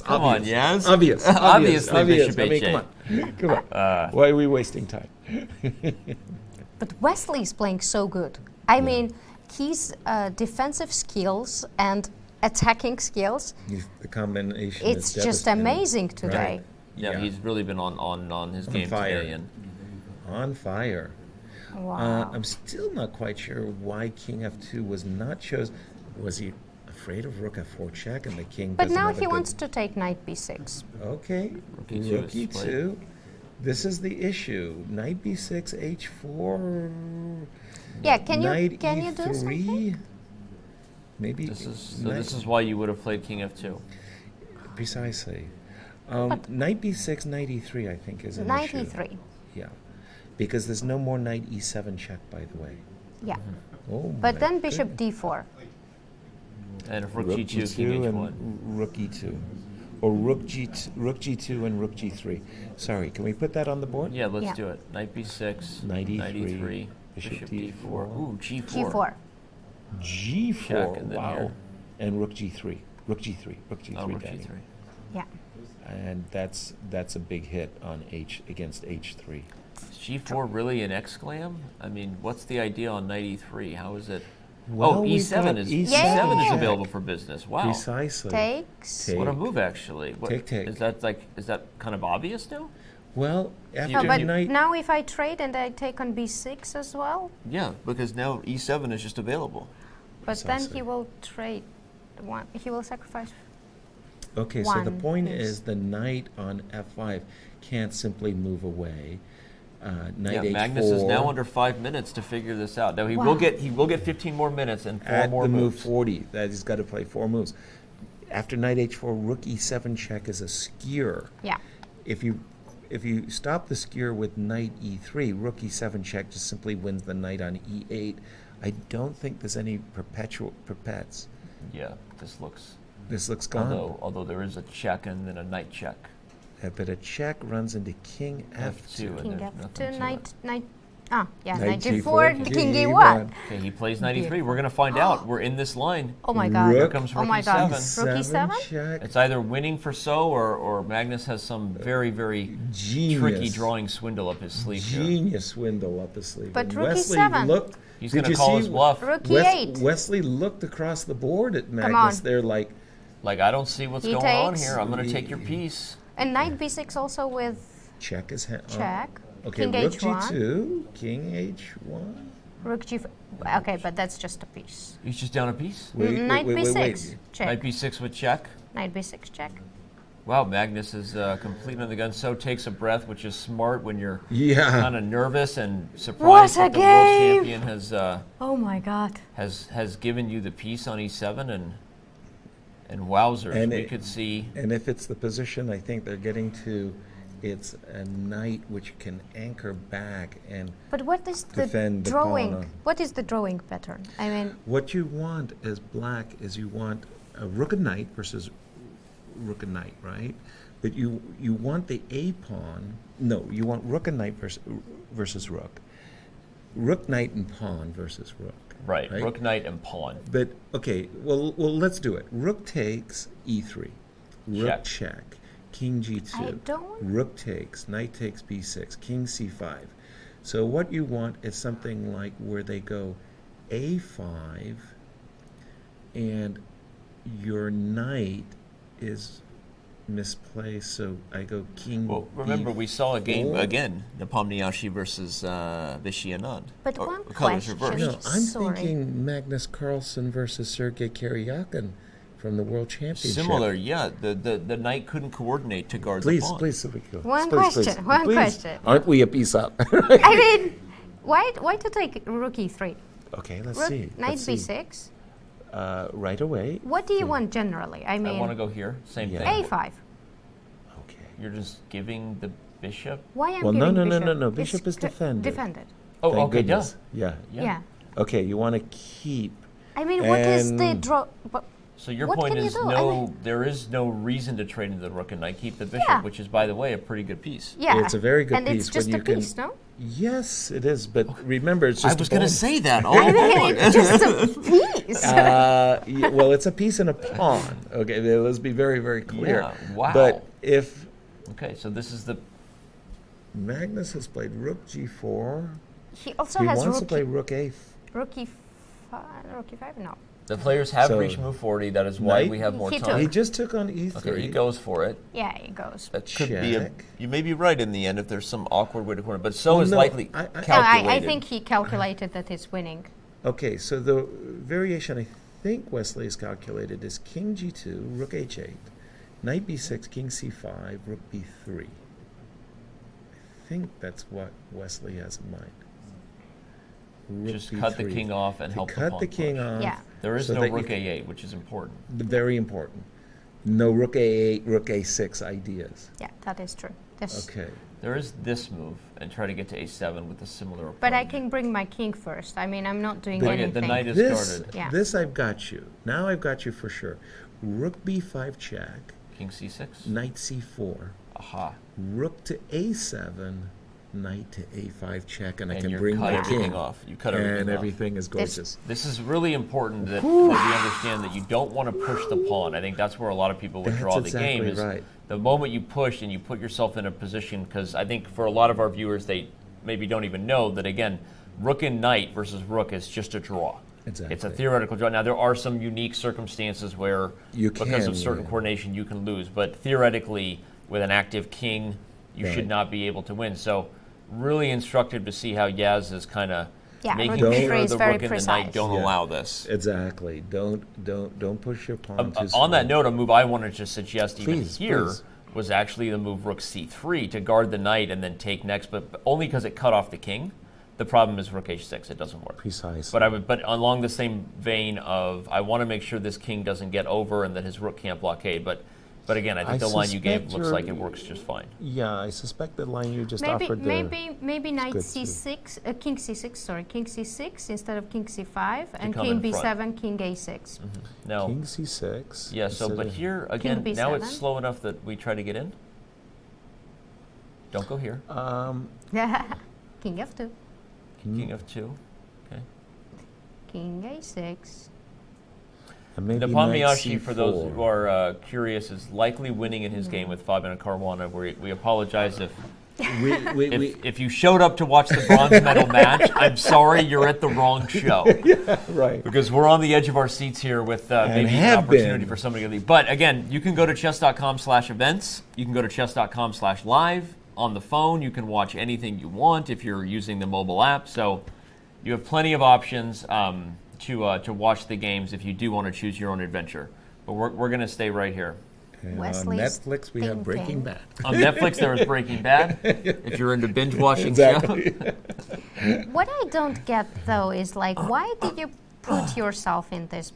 Come on, yes? Obvious. Obviously, bishop I mean, h8. come on. Why are we wasting time? But Wesley's playing so good. I mean, his defensive skills and attacking skills, The combination it's is just devastating. amazing today. Right. Yeah, he's really been on his game fire. today. And On fire. Wow. I'm still not quite sure why king f2 was not chosen. Was he afraid of rook f4 check and the king But doesn't now have a he good- wants to take knight b6. Okay. Rook e2 Rook is e2. This is the issue. Knight b6, h4. Yeah, can Knight you do e3. something? Maybe. this is why you would have played king f2. Precisely. Knight b6, knight e3, I think, is an Knight issue. e3. Yeah. Because there's no more knight e7 check, by the way. Yeah. Oh, But my then bishop goodness. d4. And if rook g2, king h1. and rook e2. Or rook g2 and rook g3. Sorry, can we put that on the board? Yeah, let's Yeah. do it. Knight b6, Knight e3, e3, bishop bishop d4. d4. Ooh, g4. g4. G4, Check, and then wow. here. And rook g3. Rook g3. Rook g3, Oh, rook Daddy. g3. Yeah. And that's a big hit on against h3. Is g4 really an exclam? I mean, what's the idea on knight e3? How is it? Well, we've e7 got is E7 e7 is check. available for business. Wow. Precisely. Takes. Take. What a move, actually. What, Take. Is that kind of obvious now? Well, after No, but knight. now if I trade and I take on b6 as well, Yeah, because now e7 is just available. but then Precisely. he will trade one. He will sacrifice. Okay, so the one point piece. is the knight on f5 can't simply move away. Knight Yeah, h4. Magnus is now under 5 minutes to figure this out. Now he Wow. will get 15 more minutes and 4 at more the move moves. 40. That he's got to play 4 moves. After knight h4, rook e7 check is a skewer. Yeah. If you stop the skewer with knight e3, rook e7 check just simply wins the knight on e8. I don't think there's any perpets. Yeah, this looks. This looks gone. Although there is a check and then a knight check. But a check runs into king f2. and King there's nothing to f2, it. knight. Ah, yeah, Knight knight g4, g4, king king e1. Okay, he plays knight e3. We're going to find out. We're in this line. Oh my god. Rook. Here comes Oh rook my god. e7. Rook e7? check. It's either winning for So or Magnus has some very Genius. tricky drawing swindle up his sleeve here. Genius swindle up his sleeve. But And rook Wesley e7. looked. He's did going to you call see his bluff. Rook e8. Wesley looked across the board at on. Magnus. They're like, Like, I don't see what's He going on takes. here. I'm going to take your piece. And knight b6 also with check his hand. check. Okay, King rook h1. g2, king h1. Rook g4. Okay, but that's just a piece. He's just down a piece. Knight b6. Check. Knight b6 with check. Knight b6 check. Wow, Magnus is completely on the gun. So takes a breath, which is smart when you're Yeah. kind of nervous and surprised What a that the world game! champion Oh my god. has given you the piece on e7 and wowzers. And we it- could see. And if it's the position I think they're getting to, it's a knight which can anchor back. And But what is the Defend the drawing? pawn. What is the drawing pattern? I mean, what you want as black is you want a rook and knight versus rook and knight, right? But you want the a pawn. No, you want rook and knight versus rook. Rook, knight, and pawn versus rook. Right. Rook, knight, and pawn. But okay, well, let's do it. Rook takes e3, rook check, king g2, rook takes, knight takes b6, king c5. So what you want is something like where they go a5, and your knight is misplaced, so I go king. Well, remember we saw a game again, Nepomniachtchi versus Vichy Anand. But one question. No, I'm thinking Magnus Carlsen versus Sergei Karyakin from the World Championship. Similar, yeah. The knight couldn't coordinate to guard the pawn. Please, One question. Aren't we a piece up? I mean, why to take rook e3? Okay, let's see. Knight b6. Right away. What do you want generally? I mean, I want to go here. Same thing. a5. Okay. You're just giving the bishop. Why am no, giving no, bishop? no, no. Bishop is defended. Defended. Oh, Thank okay, goodness. Yeah. Yeah. Okay, you want to keep. I mean, what is the draw? So your What point can you is do? there is no reason to trade into the rook and knight. Keep the bishop, which is, by the way, a pretty good piece. Yeah, It's a very good and piece. it's just when a you can, piece, no? Yes, it is. But remember, it's just. I was going to say that all I mean, along. it's just a piece. Well, it's a piece and a pawn. Okay, let's be very, very clear. Yeah, wow. But if Okay, so this is the... Magnus has played rook g4, He also he has wants to play rook a. rook e5, no. The players have So, reached move 40. That is why knight- we have more He time. He just took on e3. Okay, he goes for it. Yeah, it goes. That could be a... Check. You may be right in the end if there's some awkward way to corner, but so Well, is no, likely I- calculated. I think he calculated that it's winning. Okay, so the variation I think Wesley has calculated is king g2, rook h8, knight b6, king c5, rook b3. I think that's what Wesley has in mind. Rook Just cut the b3. king off and To help the cut pawn the king push. off. Yeah. There is so no that you rook can- a8, which is important. Very important. No rook a8, rook a6 ideas. Yeah, that is true. Yes. Okay. There is this move, and try to get to a7 with a similar approach. But I can bring my king first. I mean, I'm not doing The- anything. the knight is This, guarded. Yeah. this I've got you. Now I've got you for sure. Rook b5 check, King c6. knight c4, Aha. rook to a7, knight to a5 check, and I can you bring cut my everything king off. You cut everything and off. everything is gorgeous. This is really important that we understand that you don't want to push the pawn. I think that's where a lot of people withdraw That's the game. exactly Is right. the moment you push and you put yourself in a position, because I think for a lot of our viewers, they maybe don't even know that, again, rook and knight versus rook is just a draw. Exactly. It's a theoretical draw. Now, there are some unique circumstances where, You because can of certain win. coordination, you can lose. But theoretically, with an active king, you should Right. not be able to win. So, really instructive to see how Yaz is kind of making rook sure e3 is the very rook and the precise. knight don't Yeah. allow this. Exactly. Don't push your pawn too On that slow. note, a move I wanted to suggest even Please, here please. was actually the move rook c3 to guard the knight and then take next, but only because it cut off the king. The problem is rook h6; it doesn't work. Precisely. But along the same vein of I want to make sure this king doesn't get over and that his rook can't blockade. But again, I think the line you gave suspect looks you're- like it works just fine. Yeah, I suspect the line you just Maybe offered maybe knight good too. c6, king c6, sorry, king c6 instead of king c5, and come king in front. b7, king a6. No. King c6. Yeah, so instead but of- here again, King now it's b7. slow enough that we try to get in. Don't go here. King f2, King f2. Okay. king a6. and maybe knight Nepomniachtchi, for those c4. who are curious, is likely winning in his game with Fabian Caruana. We apologize if you showed up to watch the bronze medal match. I'm sorry, you're at the wrong show. Right. Because we're on the edge of our seats here with maybe an have opportunity been. for somebody to leave. But again, you can go to chess.com/events. You can go to chess.com/live. On the phone, you can watch anything you want if you're using the mobile app. So you have plenty of options to watch the games if you do want to choose your own adventure. But we're going to stay right here. And on Wesley's Netflix, we have Breaking thinking. Bad. On Netflix, there is Breaking Bad. If you're into binge watching Exactly. What I don't get though is like, why did you put yourself in this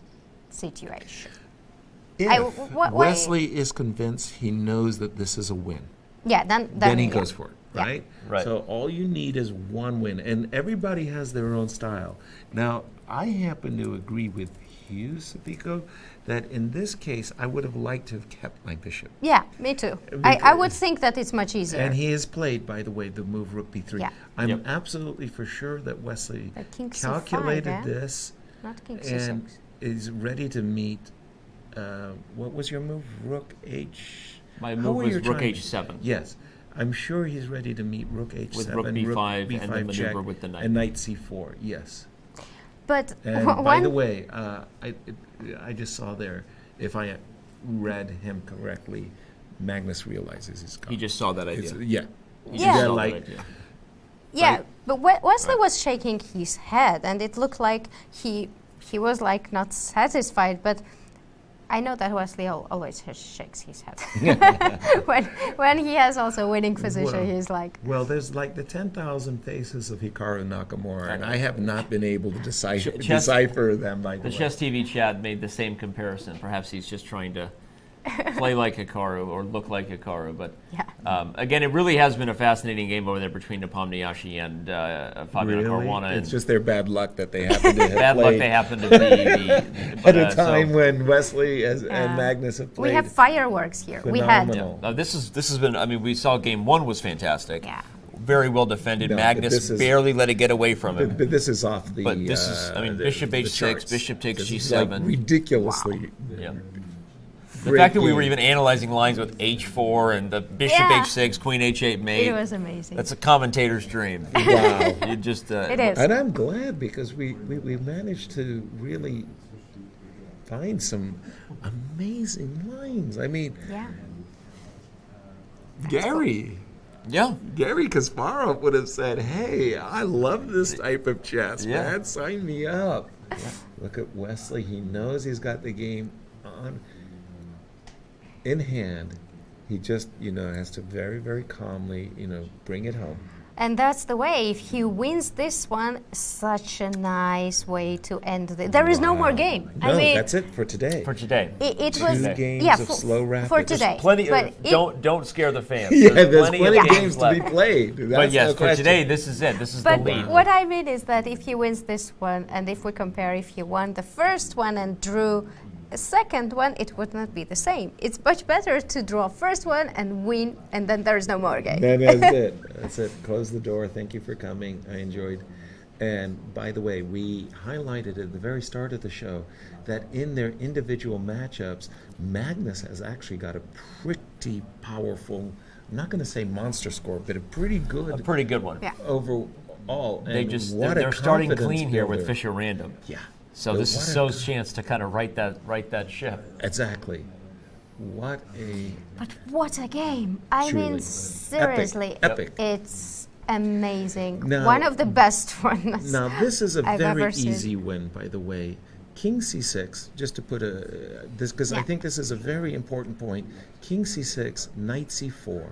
situation? If why- Wesley is convinced he knows that this is a win, Yeah, then he yeah. goes for it, Yeah. right? Right. So all you need is one win, and everybody has their own style. Now, I happen to agree with you, Sapico, that in this case, I would have liked to have kept my bishop. Yeah, me too. I would think that it's much easier. And he has played, by the way, the move rook b3. Yeah. I'm Yep. absolutely for sure that Wesley But king c5, calculated eh? this Not king and c6. is ready to meet. What was your move? Rook H. My How move were was you rook trying- h7. Yes, I'm sure he's ready to meet Rook H7 With rook b5 and B5 then check, maneuver with the knight. and Knight C4. Yes. But And when by the way, I just saw there, if I read him correctly, Magnus realizes he's gone. He just saw that It's- idea. yeah. He Yeah. just saw that like idea. yeah, right? but Wesley was shaking his head, and it looked like he was like not satisfied. But I know that Wesley always shakes his head when he has also winning position. Well, He's like, well, there's like the 10,000 faces of Hikaru Nakamura, and I have not been able to decipher them. By the The way, Chess TV chat made the same comparison. Perhaps he's just trying to play like Hikaru or look like Hikaru. But yeah. again, it really has been a fascinating game over there between Nepomniachtchi and Fabiano really, Caruana. it's just their bad luck that they happen to have bad luck played they happen to be at a time when Wesley and Yeah. Magnus have We played. have fireworks here. We had. Phenomenal. this has been. I mean, we saw game one was fantastic. Yeah. Very well defended. No, but Magnus this is- barely let it get away from him. But this is off the. But this is, I mean, the- bishop the h6, charts. bishop takes This is, g7. like, ridiculously. Yeah. The great fact that we were game. even analyzing lines with h4 and the bishop Yeah. h6, queen h8 mate. It was amazing. That's a commentator's dream. Wow. You just It is. And I'm glad because we managed to really find some amazing lines. I mean, yeah. Gary Kasparov would have said, "Hey, I love this type of chess, Yeah. man. Sign me up." Look at Wesley. He knows he's got the game in hand. He just, has to very, very calmly, bring it home. And that's the way. If he wins this one, such a nice way to end it. There is no more game. No, I mean, that's it for today. for today. it was Two games yeah of for, slow rapid. for There's today. Plenty. But Don't scare the fans. Yeah, there's plenty of of games games to left. be played. But That's yes, no for question. today, this is it. This is But the lead. what I mean is that if he wins this one, and if we compare, if he won the first one and drew a second one, it would not be the same. It's much better to draw first one and win, and then there is no more game. Then that's it. That's it. Close the door. Thank you for coming. I enjoyed. And by the way, we highlighted at the very start of the show that in their individual matchups, Magnus has actually got a pretty powerful, I'm not going to say monster score, but a pretty good a pretty good one. Yeah. overall. They And just what a they're starting confidence clean here with builder. Fischer random. Yeah. So But this what is a So's chance to kind of right that ship. Exactly. What a But what a game! I Truly. mean, seriously, Epic. it's amazing. Now- One of the best ones. Now, this is a I've very ever seen. easy win, by the way. King c6, just to put this, because I Yeah. think this is a very important point. King c6, knight c4,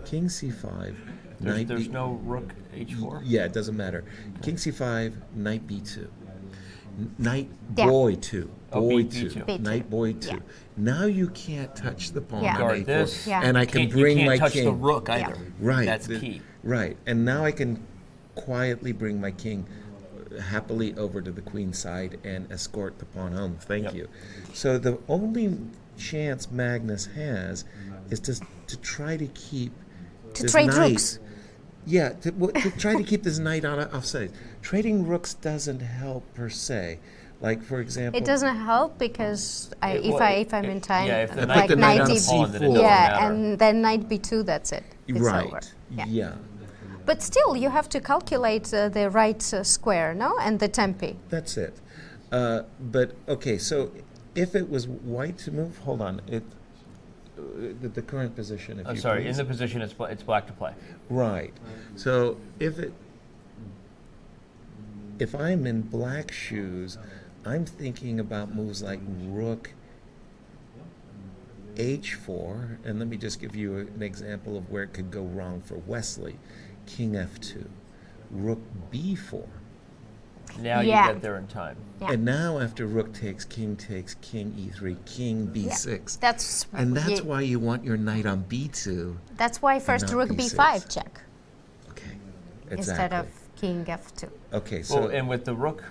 king c5, knight There's b. no rook h4. Yeah, it doesn't matter. King c5, knight b2, knight Yeah. boy 2, Oh, boy B2. 2, B2. knight boy 2. Yeah. Now you can't touch the pawn Yeah. on Guard a4, this. Yeah. and I can You bring can't my touch king. the rook either. Right. That's key. Right. And now I can quietly bring my king happily over to the queen side and escort the pawn home. Thank Yep. you. So the only chance Magnus has is to try to keep To this trade knight. rooks. Yeah, to try to keep this knight on offside. Trading rooks doesn't help per se. Like, for example, It doesn't help because if I'm in time, yeah, if the like the knight knight on d, c4. then it doesn't yeah, matter. and then knight b2. That's it. It's right. over. Yeah. But still, you have to calculate the right square, no, and the tempi. That's it. But okay, so if it was white to move, hold on. The current position. If I'm you sorry. please. In the position, it's black to play. Right. So if I'm in black shoes, I'm thinking about moves like rook h4, and let me just give you an example of where it could go wrong for Wesley. King f2, rook b4. Now Yeah. you get there in time. Yeah. And now after rook takes, king e3, king b6. That's Why you want your knight on b2. That's why first not rook b6. b5 check Okay. instead Exactly. of king f2. Okay, so Well, and with the rook,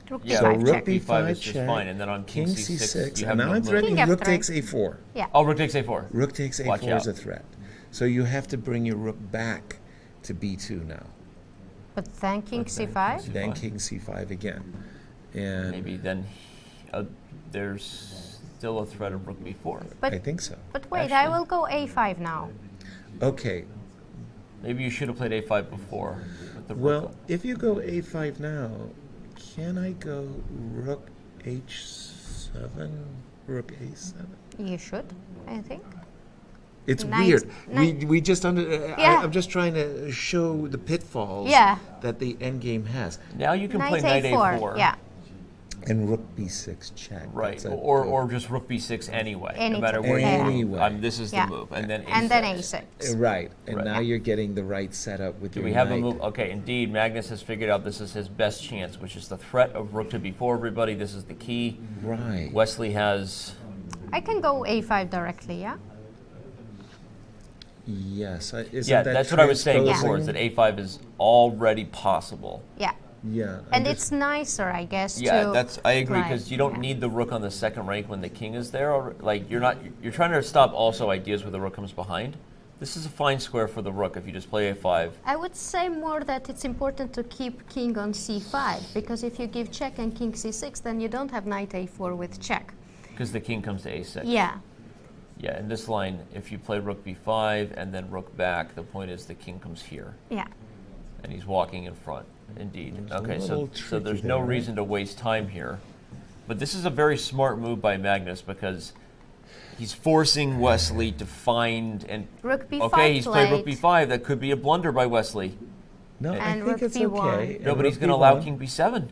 Rook yeah, So b5 rook check. b5 is just check, fine, and then on king c6, you have and now no I'm move. threatening King rook f3. takes a4. Yeah. Oh, rook takes a4. Rook takes Watch a4 is out. a threat. So you have to bring your rook back to b2 now. But then king c5. Then king c5 again. And maybe then there's still a threat of rook b4. I think so. But wait, I will go a5 now. Okay. Maybe you should have played a5 before. With the Well, rook. if you go a5 now, can I go rook h7, rook a7? You should, I think. It's Knight- weird. We just Yeah. I'm just trying to show the pitfalls Yeah. that the endgame has. Now you can play Knight knight a4. a4. Yeah. And rook b6 check. Right, That's a or just rook b6 anyway, no Anytime. matter where Anyway. you this is Yeah. the move, and then a6. And then a6. Right, and Right. now you're getting the right setup with Do your we have knight. a move? Okay, indeed, Magnus has figured out this is his best chance, which is the threat of rook to b4, everybody. This is the key. Right. Wesley has... I can go a5 directly, yeah? Yes. Isn't Yeah, that that's what I was saying Yeah. before, is that a5 is already possible. Yeah. Yeah. And it's nicer, I guess, Yeah, to I agree, try. because you don't Yeah. need the rook on the second rank when the king is there. Like, you're trying to stop also ideas where the rook comes behind. This is a fine square for the rook if you just play a5. I would say more that it's important to keep king on c5, because if you give check and king c6, then you don't have knight a4 with check. Because the king comes to a6. Yeah. Yeah, in this line, if you play rook b5 and then rook back, the point is the king comes here. Yeah. And he's walking in front, indeed. It's a Okay, little so there's tricky no there, right? reason to waste time here. But this is a very smart move by Magnus, because he's forcing Wesley to find and Rook b5 okay, he's played rook played. b5. That could be a blunder by Wesley. No, I And think rook it's b1. okay. No, And but he's rook going to allow b1. king b7.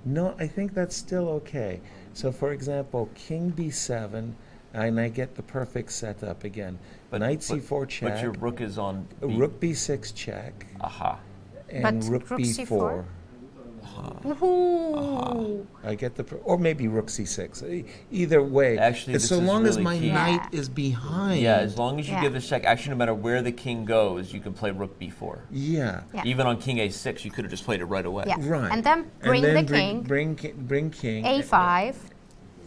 No, I think that's still okay. So, for example, king b7, and I get the perfect setup again. Knight c4 check. But your rook is on b. Rook b6 check. Aha. And But rook rook b4. c4? Woohoo! I get the, or maybe rook c6. Either way, Actually, it's this so is long as really my key. knight Yeah. is behind. Yeah, as long as you Yeah. give this check, actually, no matter where the king goes, you can play rook b4. Yeah. Yeah. Even on king a6, you could have just played it right away. Yeah. Right. And then bring the king, Bring king. a5,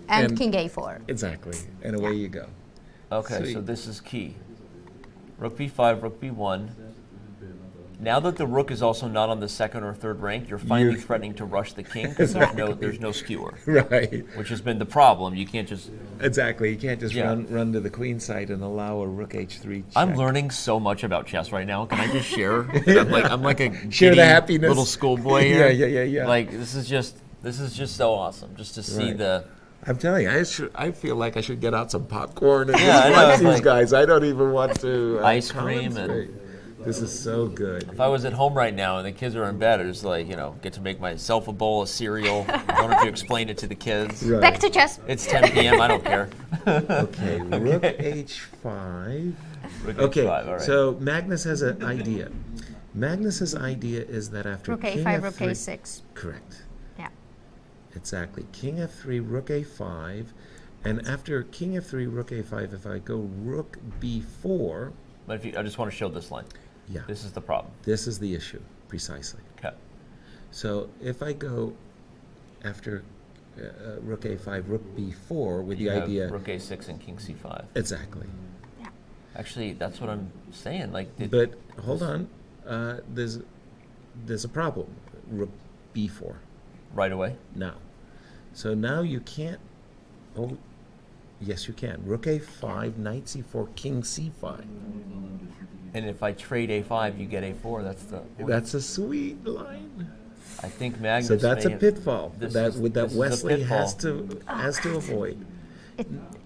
and And- king a4. Exactly. And away you go. Okay, so Sweet. this is key. Rook b5, rook b1. Now that the rook is also not on the second or third rank, you're finally You're- threatening to rush the king because there's no skewer, Right. which has been the problem. You can't just... Exactly. You can't just Yeah. run to the queen side and allow a rook h3 check. I'm learning so much about chess right now. Can I just share? I'm like a Share the giddy happiness. little schoolboy here. Yeah. Like this is just so awesome, just to see Right. the... I'm telling you, I feel like I should get out some popcorn and Yeah, just I know, watch it's these like- guys. I don't even want to Ice cream and- concentrate. This is so good. If I was at home right now and the kids are in bed, it's like, get to make myself a bowl of cereal. Don't have to explain it to the kids. Right. Back to chess. It's 10 p.m. I don't care. Okay, rook h5. Rook Okay, h5, all right. so Magnus has an idea. Magnus's idea is that after Rook king a5, f3, rook a6. correct, Yeah. exactly. King f3, rook a5, and after king f3, rook a5, if I go rook b4, But I just want to show this line. yeah, This is the problem. this is the issue precisely. Okay. So if I go after rook a5, rook b4 with You the have idea, rook a6 and king c5. exactly. Yeah. Actually, that's what I'm saying. Like, But hold on, there's a problem. Rook b4 right away. now. So now you can't. Oh, yes, you can. Rook a5, knight c4, king c5. And if I trade a5, you get a4. That's the. That's a sweet line. I think Magnus. So that's a may have- pitfall this that is a Wesley has pitfall. to avoid.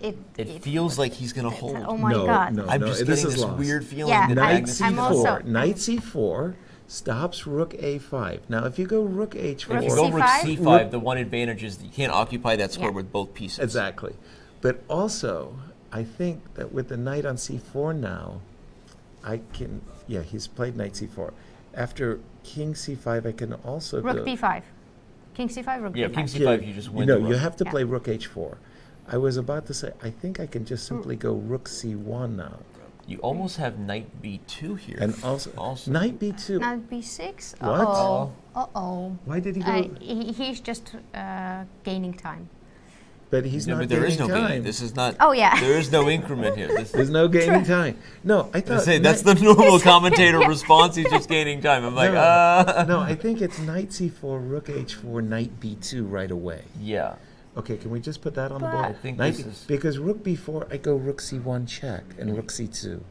It feels like he's going to hold. Oh my No, god. no. I'm just this getting is this lost. weird feeling Yeah, that Knight Magnus I'm is also- c4. Knight c4 stops rook a5. Now, if you go rook h4, If you Rook go rook C5? c5, the one advantage is that you can't occupy that square Yeah. with both pieces. exactly. But also, I think that with the knight on c4 now, I can. Yeah, he's played knight c4. After king c5, I can also Rook go. b5. King c5, rook Yeah, b5. king c5, you just win. No, the you rook. have to Yeah. play rook h4. I was about to say, I think I can just simply go rook c1 now. You almost have knight b2 here. And also, knight b2. Knight b6. What? Uh-oh. Uh-oh. Why did he go? He's just gaining time. But he's not but there is no gaining time. gain. This is not. Oh, yeah. There is no increment here. There's no gaining time. No, I thought... That's the normal commentator response. He's just gaining time. I'm like, No, I think it's knight c4, rook h4, knight b2 right away. Yeah. Okay, can we just put that on the board? I think because rook b4, I go rook c1 check and rook c2.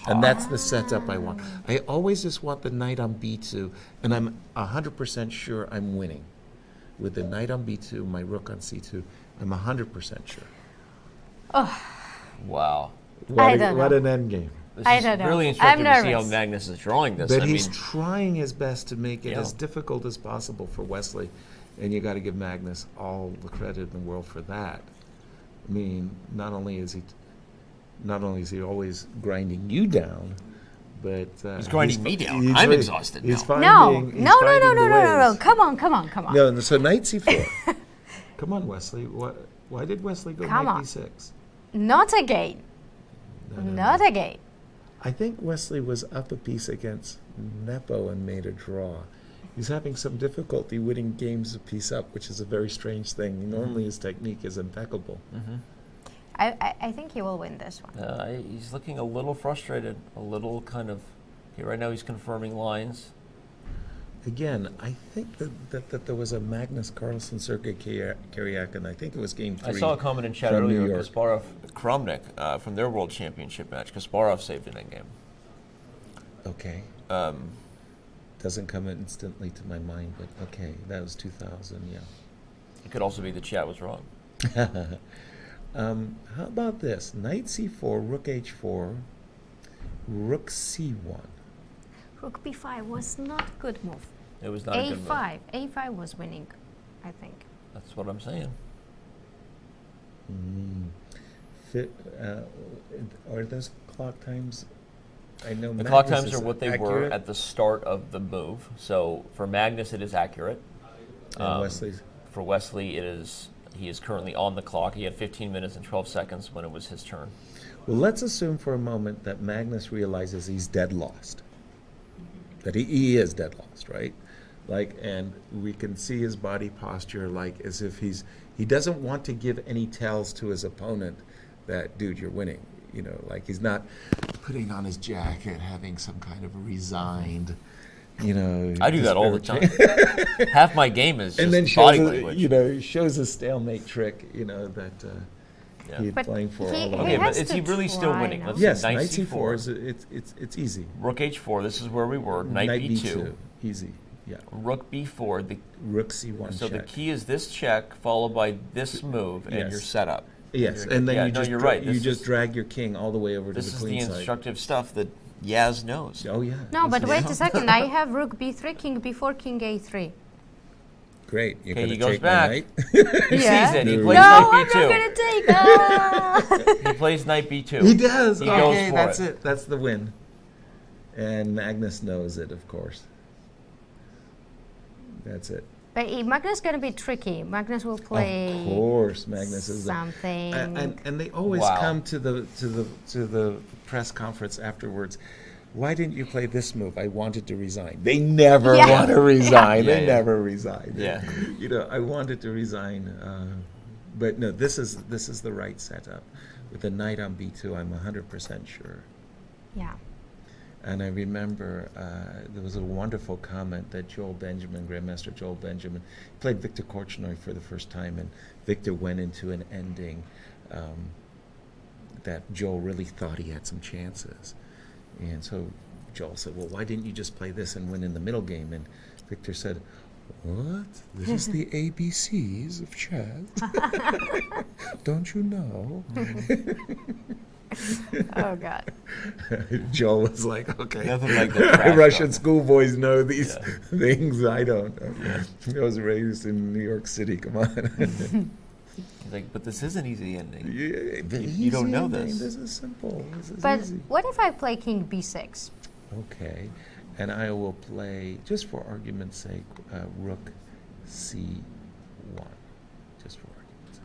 And that's the setup I want. I always just want the knight on b2, and I'm 100% sure I'm winning. With the knight on b2, my rook on c2, I'm 100% sure. Oh. Wow. I don't know. What an endgame. I don't know. Really I'm instructive to see how nervous. Magnus is drawing this. But I he's mean, trying his best to make it Yeah. as difficult as possible for Wesley, and you got to give Magnus all the credit in the world for that. I mean, not only is he always grinding you down, but he's grinding me down. I'm exhausted He's now. finding, No. No. Come on. No, so knight c4. Come on, Wesley. Why did Wesley go Come knight on. b6? Not again. No. Not again. I think Wesley was up a piece against Nepo and made a draw. He's having some difficulty winning games a piece up, which is a very strange thing. Normally his technique is impeccable. Mm-hmm. I think he will win this one. He's looking a little frustrated, a little kind of. Here right now, he's confirming lines. Again, I think that there was a Magnus Carlsen, Sergei Kiriak, and I think it was game 3. I saw a comment in chat from New earlier, York. Kasparov, Kramnik, from their World Championship match. Kasparov saved an endgame. Okay. Doesn't come instantly to my mind, but okay, that was 2000, yeah. It could also be the chat was wrong. How about this? Knight c4, rook h4, rook c1. Rook b5 was not a good move. It was not a good move. A5 was winning, I think. That's what I'm saying. Are those clock times? I know The Magnus clock times is are what they were accurate, at the start of the move. So for Magnus, it is accurate. and Wesley's. For Wesley, he is currently on the clock. He had 15 minutes and 12 seconds when it was his turn. Well, let's assume for a moment that Magnus realizes he's dead lost. That he is dead lost, right? And we can see his body posture as if he doesn't want to give any tells to his opponent that, dude, you're winning. He's not putting on his jacket, having some kind of resigned, I do that all the time. Half my game is and just then body language. shows a stalemate trick, that he's playing for all along. Okay, but is he really still winning? now. Let's Yes, see, knight c4 it's easy. Rook h4, this is where we were. Knight b2. Easy, yeah. Rook b4. Rook c1 So check. the key is this check followed by this move, and Yes. you're set up. Yes, and then you're right. you just drag your king all the way over to This the is queen the side. instructive stuff that Yaz knows. Oh yeah. No, but This wait is- a second. I have rook b3, king b4, king a3. Great. You're Okay, going he to goes take back. my knight? He Yeah. sees it. He No, plays No, knight I'm not b2. going to take that. He plays knight b2. He does. He Okay, goes for that's it. it. That's the win. And Magnus knows it, of course. That's it. But Magnus is going to be tricky. Magnus will play Of course, Magnus is something. and they always Wow. come to the press conference afterwards. Why didn't you play this move? I wanted to resign. They never Yeah. want to resign. Yeah, They yeah. never resign. Yeah. I wanted to resign, but no. This is the right setup. With the knight on b2, I'm 100% sure. Yeah. And I remember there was a wonderful comment that Joel Benjamin, Grandmaster Joel Benjamin, played Victor Korchnoi for the first time, and Victor went into an ending that Joel really thought he had some chances. And so Joel said, well, why didn't you just play this and win in the middle game? And Victor said, what? This is the ABCs of chess. Don't you know? Oh, God. Joel was like, okay. Nothing like the crash Russian talk. schoolboys know these things. I don't. I was raised in New York City. Come on. He's like, but this is an easy ending. Yeah, You don't know this. This is simple. This is But easy. what if I play king b6? Okay, and I will play, just for argument's sake, rook c1. Just for argument's sake.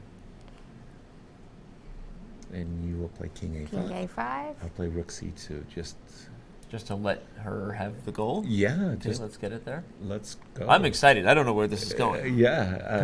And you will play king a5. King a5? I'll play rook c2. Just to let her have the goal? Yeah, Okay, just let's get it there. let's go. I'm excited. I don't know where this is going. Come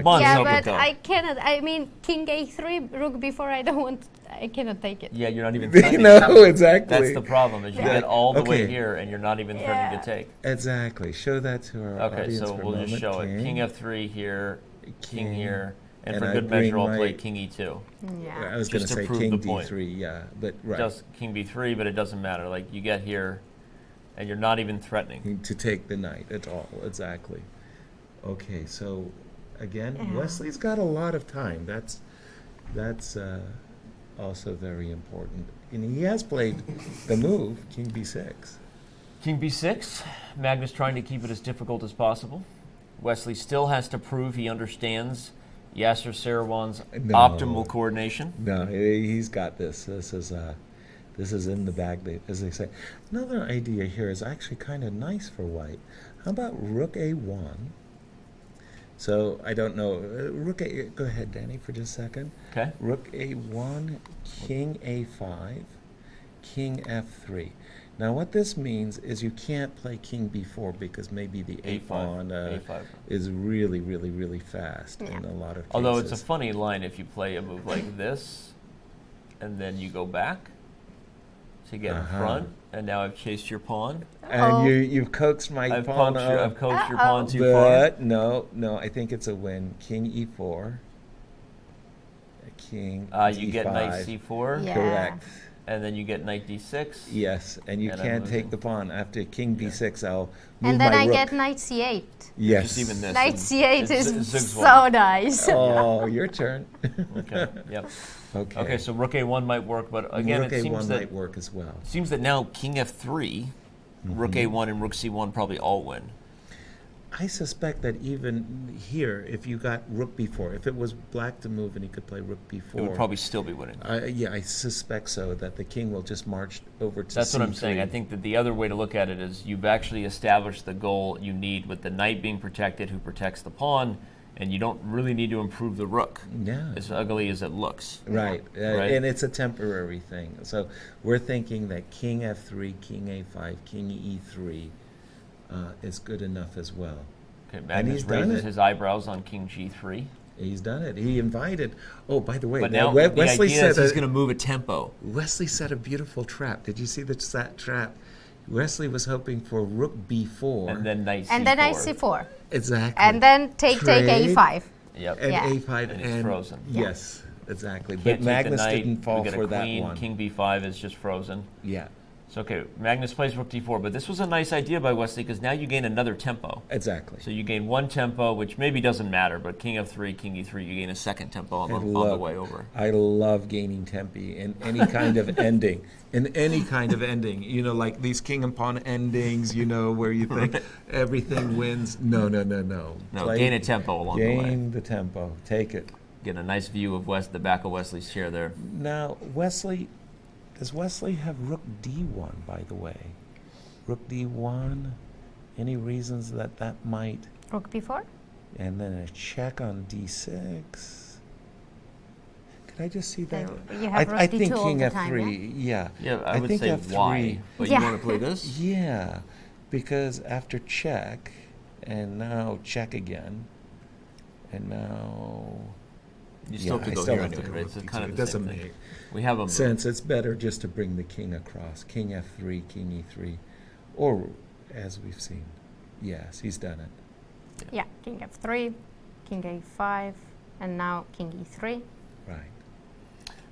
on, Yeah, Sophie, but go. I cannot. I mean, king a3, rook b4. I cannot take it. Yeah, you're not even threatening. No, exactly. That's the problem, is you get all the way Okay. here and you're not even threatening to take. Exactly. Show that to our Okay, audience so for a we'll just moment. show it. King f3 here, king here, and And for I good bring measure, I'll play my- king e2. Yeah. I was going Just to to say prove king the point. d3, yeah, but right. Does king b3, but it doesn't matter. Like, you get here, and you're not even threatening. To take the knight at all, exactly. Okay, so again, Yeah. Wesley's got a lot of time. That's also very important. And he has played the move, king b6. King b6, Magnus trying to keep it as difficult as possible. Wesley still has to prove he understands Yasser Seirawan's No. optimal coordination. No, he's got this. This is in the bag, as they say. Another idea here is actually kind of nice for white. How about rook a1? So I don't know. Rook a. Go ahead, Danny, for just a second. Okay. Rook a1, king a5, king f3. Now what this means is you can't play king b4 because maybe the a pawn A5. is really, really, really fast in a lot of cases. Although it's a funny line if you play a move like this, and then you go back to get in front, and now I've chased your pawn. And you've coaxed my I've pawn coaxed your pawn too far. But no, I think it's a win. King e4. King d5. You get knight c4, Yeah. Correct. and then you get knight d6. Yes, and you And I'm can't losing. take the pawn. After king b6, I'll move And then my I rook. get knight c8. Yes. Just even this. Knight and c8 it's is Zug's so one. nice. Oh, your turn. Okay. Yep. Okay. Okay. So rook a1 might work, but again, rook it seems a1 that might work as well. seems that now king f3, rook a1, and rook c1 probably all win. I suspect that even here, if you got rook b4, if it was black to move and he could play rook b4, It would probably still be winning. yeah, I suspect so, that the king will just march over to That's c3. what I'm saying. I think that the other way to look at it is you've actually established the goal you need with the knight being protected, who protects the pawn, and you don't really need to improve the rook, Yeah. as ugly as it looks. Right. Right. And it's a temporary thing. So we're thinking that king f3, king a5, king e3 is good enough as well. Okay, he's Magnus done raises it. his eyebrows on king g3. He's done it. He invited. Oh, by the way, But now now Wesley the idea is said he's going to move a tempo. Wesley set a beautiful trap. Did you see that trap? Wesley was hoping for rook b4. And then knight c4. And then knight c4. Exactly. And then take Trade. a5. Yep. And Yeah. a5 And it's frozen. Yes, exactly. Can't But take the Magnus knight. didn't fall we get for a that queen. one. King b5 is just frozen. Yeah, So, okay, Magnus plays rook d4, but this was a nice idea by Wesley because now you gain another tempo. exactly. So you gain one tempo, which maybe doesn't matter, but king f3, king e3, you gain a second tempo on the way over. I love gaining tempi in any kind of ending. In any kind of ending, like these king and pawn endings, where you think everything wins. No. No, gain a tempo along the way. Gain the tempo. Take it. Get a nice view of the back of Wesley's chair there. Now, does Wesley have rook d1, by the way? Rook d1, any reasons that might? Rook b4. And then a check on d6. Could I just see that? You have rook I d2 think all king the f3, time, yeah. Yeah, I would think say f3, why. But Yeah. you want to play this? Yeah, because after check, and now check again, and now... You still have to go here anyway, right? It's kind of it the doesn't same thing. make We have a move. sense. It's better just to bring the king across. King f3, king e3. Or, as we've seen, yes, he's done it. Yeah, king f3, king a5, and now king e3. Right.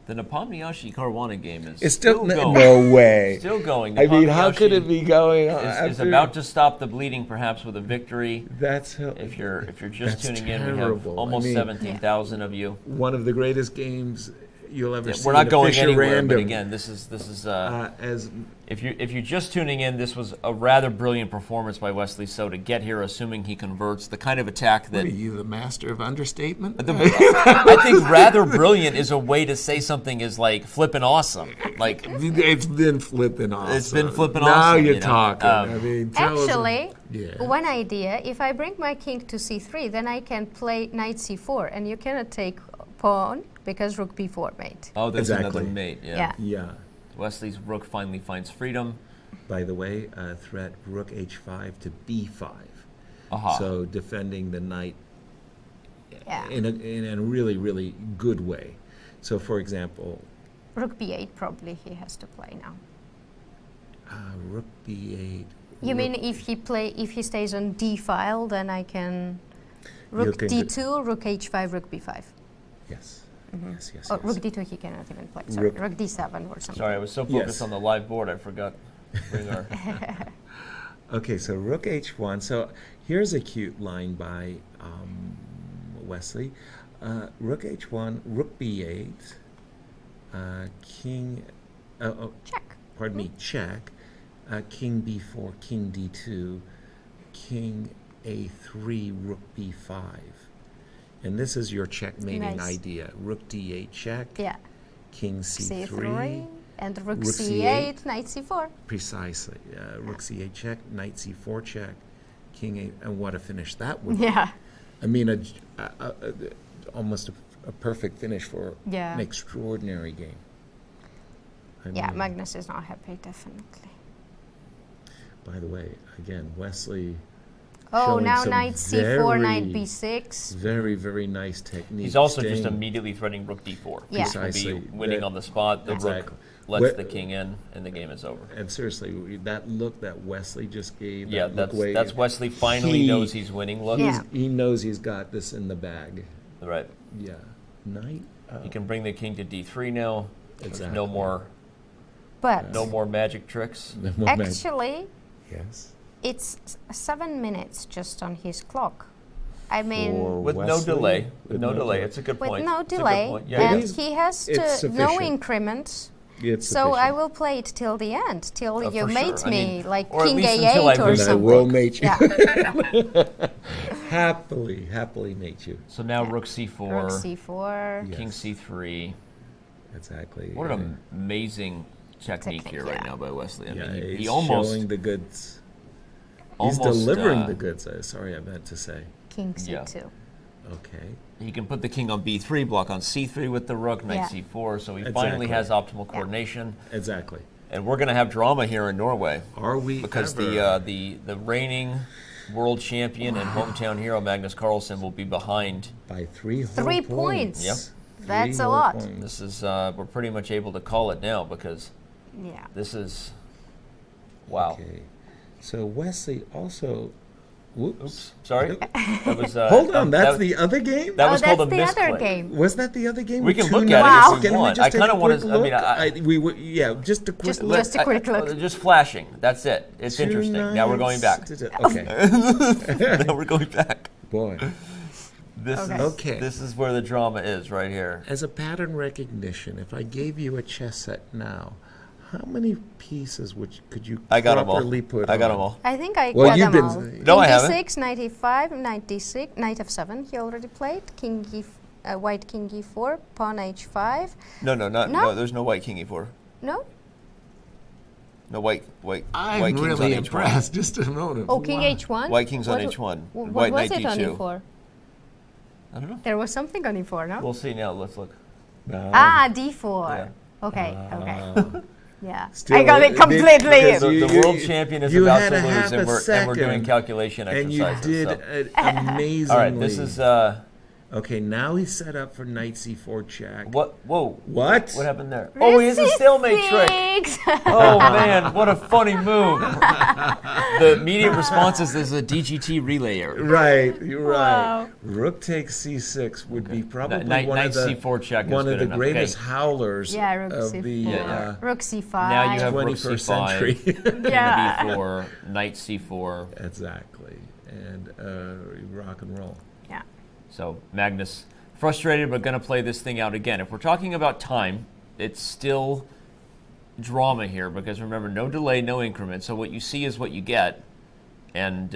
The Nepomniachtchi Caruana game is It's still going. no way. Still going. I mean, how could Nepomniachtchi it be going on? is about to stop the bleeding, perhaps with a victory. That's If you're just That's tuning in, we have terrible. almost I mean, 17,000 of you. one of the greatest games you'll ever see. We're not in a going Fischer anywhere, but random. again, this is As if you're just tuning in, this was a rather brilliant performance by Wesley So to get here, assuming he converts. The kind of attack what that are you, the master of understatement? I think rather brilliant is a way to say something is like flippin' awesome. Like It's been flipping awesome. It's been flipping now awesome, you're you know. talking. I Um, mean, tell us- Actually, Yeah. one idea, if I bring my king to c3, then I can play knight c4, and you cannot take pawn because rook b4 mate. oh, there's Exactly. another mate. Yeah. Yeah. Wesley's rook finally finds freedom. by the way, threat rook h5 to b5. Aha. So defending the knight Yeah. in a really, really good way. So, for example, Rook b8 probably he has to play now. rook b8. You rook- mean if he stays on d file, then I can rook can d2, rook h5, rook b5. Yes. Mhm. Yes, yes, Oh, yes. rook d2 he cannot even play. Sorry, Rook- rook d7 or something. Sorry, I was so focused Yes. on the live board, I forgot to bring our. Okay, so rook h1. So here's a cute line by Wesley. Rook h1, rook b8, king. Check. Pardon me. Check. King b4, king d2, king a3, rook b5. And this is your checkmating Nice. idea. Rook d8 check. Yeah. King c3. c3 and rook rook c8, c8. knight c4. Precisely. Rook c8 check, knight c4 check, king a, and what a finish that would be. Yeah. I mean, almost a perfect finish for Yeah. an extraordinary game. I Yeah, mean, Magnus is not happy, definitely. by the way, again, Wesley. Oh, showing now some knight c4, knight very, b6. Very, very nice technique. He's also just staying- immediately threatening rook d4. Yeah. Which will Precisely. be winning on the spot. The Exactly. rook lets Wh- the king in, and the game is over. And seriously, that look that Wesley just gave. Yeah, that look that's way, that's Wesley finally he- knows he's winning. Look, Yeah. He knows he's got this in the bag. right. Yeah. Knight. He can bring the king to d3 now. There's Exactly. no more But no more magic tricks. The moment- actually, Yes. it's 7 minutes just on his clock. I mean, For With no Wesley, delay. with With no delay. It's a good with point. no It's a good delay, point. Yeah, and It is- he has it's to no sufficient. increment. It's So I sufficient. will play it till the end, till Oh, you for mate sure. I me, mean, like or at king least until a8 I or lose. And I something. will mate you. Yeah, happily mate you. So now Yeah. rook c4, rook c4. Yeah. king c3. Exactly. What an amazing technique Technique, here right yeah. now by Wesley. I Yeah, mean, he he's almost showing the goods. He's almost, delivering the goods. Sorry, I meant to say. King Yeah. c2. Okay. He can put the king on b3, block on c3 with the rook, knight Yeah. c4. So he Exactly. finally has optimal coordination. Exactly. And we're going to have drama here in Norway Are we because ever? the reigning world champion and hometown hero Magnus Carlsen will be behind. by 3 whole 3 points. points. Yep. That's 3 a whole lot. points. This is we're pretty much able to call it now because Yeah. this is wow. Okay. So Wesley also. Whoops. Oops, sorry. That was Hold on. That's that, the other game. that Oh, was that's called a the other misclick. game. Was that the other game? We with can two look knights? at it if we Can want. we just I take kinda a wanna- quick I mean, look? Yeah, just a quick Just- look. just a quick look. Just flashing. That's it. It's Two interesting. Now we're going back. knights. Okay. Now we're going back. Boy. This Okay. is Okay. This is where the drama is right here. As a pattern recognition, if I gave you a chess set now, how many pieces could you I got them all. properly put I got on? them all. I think I Well, got you've them been- all. No, I King haven't. d6, knight e5, knight d6, knight f7 he already played, white king e4, pawn h5. No, No? there's no white king e4. No? No white I'm king's really on H1. impressed. Just a moment. Oh, king Wow. h1? White king's on What- H1. What White was knight it on D2. e4? I don't know. There was something on e4, no? We'll see now. Let's look. d4. Yeah. Okay, okay. Ah. Yeah. Still, I got it because completely. The world champion is you about had to a lose, half a and we're doing second, calculation and you exercises. did so. amazingly. All right, this is Okay, now he's set up for knight c4 check. what? Whoa! What? What happened there? Oh, he has a stalemate trick. Oh man, what a funny move! The immediate response is there's a DGT relay error. Right, you're right. Wow. Rook takes c6 would be probably Knight one of the C4 check is one of good the enough. greatest Okay. howlers Yeah, rook of c4. the Yeah. Rook c5. Now you have rook 21st C5. century. Yeah. King B4, knight C4. Exactly, and rock and roll. Yeah. So Magnus, frustrated but going to play this thing out again. If we're talking about time, it's still drama here because remember, no delay, no increment. So what you see is what you get, and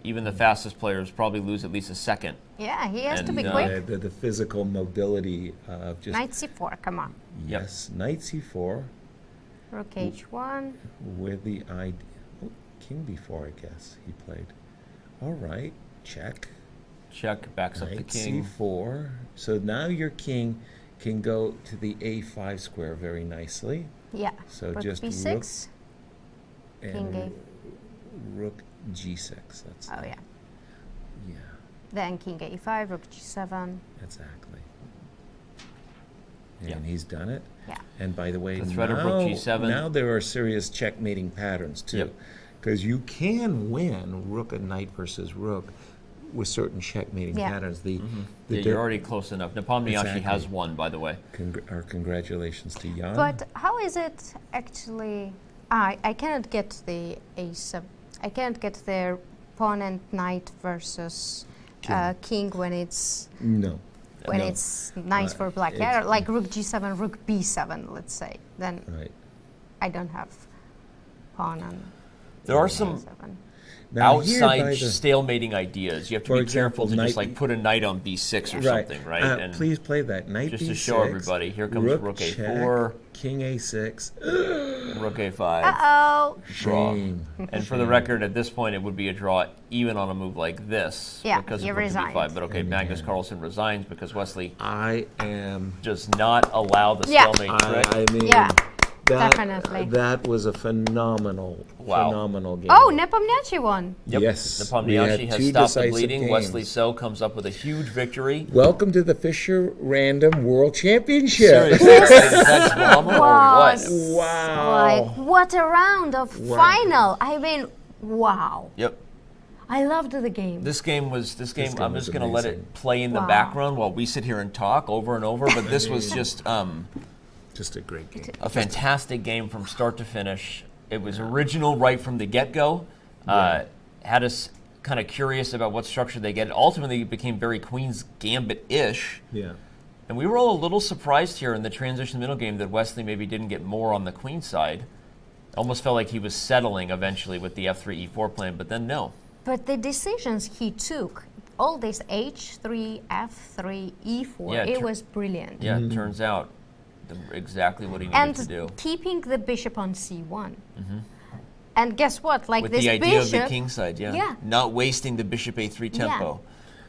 even the fastest players probably lose at least a second. Yeah, he has to be And, quick. The physical mobility of just Knight c4, come on. yes, knight c4 Rook h1. with the idea. Oh, king b4, I guess he played. All right, check. Check, backs up the Knight king. c4. So now your king can go to the a5 square very nicely. Yeah. So Rook just b6. King rook g6. That's A. Oh, yeah. yeah, Then king a5, rook g7. exactly. And Yeah. he's done it. Yeah. And by the way, The threat of rook g7. now there are serious checkmating patterns too, Yep. because you can win rook and knight versus rook with certain checkmating Yeah. patterns. Yeah, you're already close enough. Nepomniachtchi Exactly. has won, by the way. Our congratulations to Jan. But how is it actually? I cannot get the a7. I can't get the pawn and knight versus king when it's no. when No. it's nice for black. it's- Yeah, like rook g7, rook b7, let's say. Then Right. I don't have pawn on There are some b7. Now, here by outside the- stalemating ideas. You have to For be example, careful to just knight- like put a knight on b6 or something, right? And please play that. Knight just b6. to show everybody, here comes rook check, a4, king a6. rook a5, Uh-oh. draw. Shame. And for the record, at this point, it would be a draw even on a move like this Yeah, because he of rook to resigned. b5. But okay, And Magnus then- Carlsen resigns because Wesley I am. does not allow the Yeah. stalemate trick. I mean, Yeah, that, definitely. That was a phenomenal game. Oh, Nepomniachtchi won. Yep. Yes, we Nepomniachtchi had has two stopped the decisive bleeding. games. Wesley So comes up with a huge victory. Welcome to the Fischer Random World Championship. Seriously, is that drama Wow. or what? Wow. Like, what a round of Wow. final. I mean, wow. Yep. I loved the game. This game. I'm game just was going to let amazing. it play in the Wow. background while we sit here and talk over and over. But this was just Just a great game. a fantastic game from start to finish. It was original right from the get-go. Had us kind of curious about what structure they get. Ultimately, it became very Queen's Gambit-ish. Yeah. And we were all a little surprised here in the transition middle game that Wesley maybe didn't get more on the Queen side. Almost felt like he was settling eventually with the f3, e4 plan, but then no. But the decisions he took, all this h3, f3, e4, Yeah, it was brilliant. Yeah, it turns out exactly what he needed to do. And keeping the bishop on c1. And guess what? Like With this the idea bishop, of the king side, Yeah. Not wasting the bishop a3 Yeah. tempo.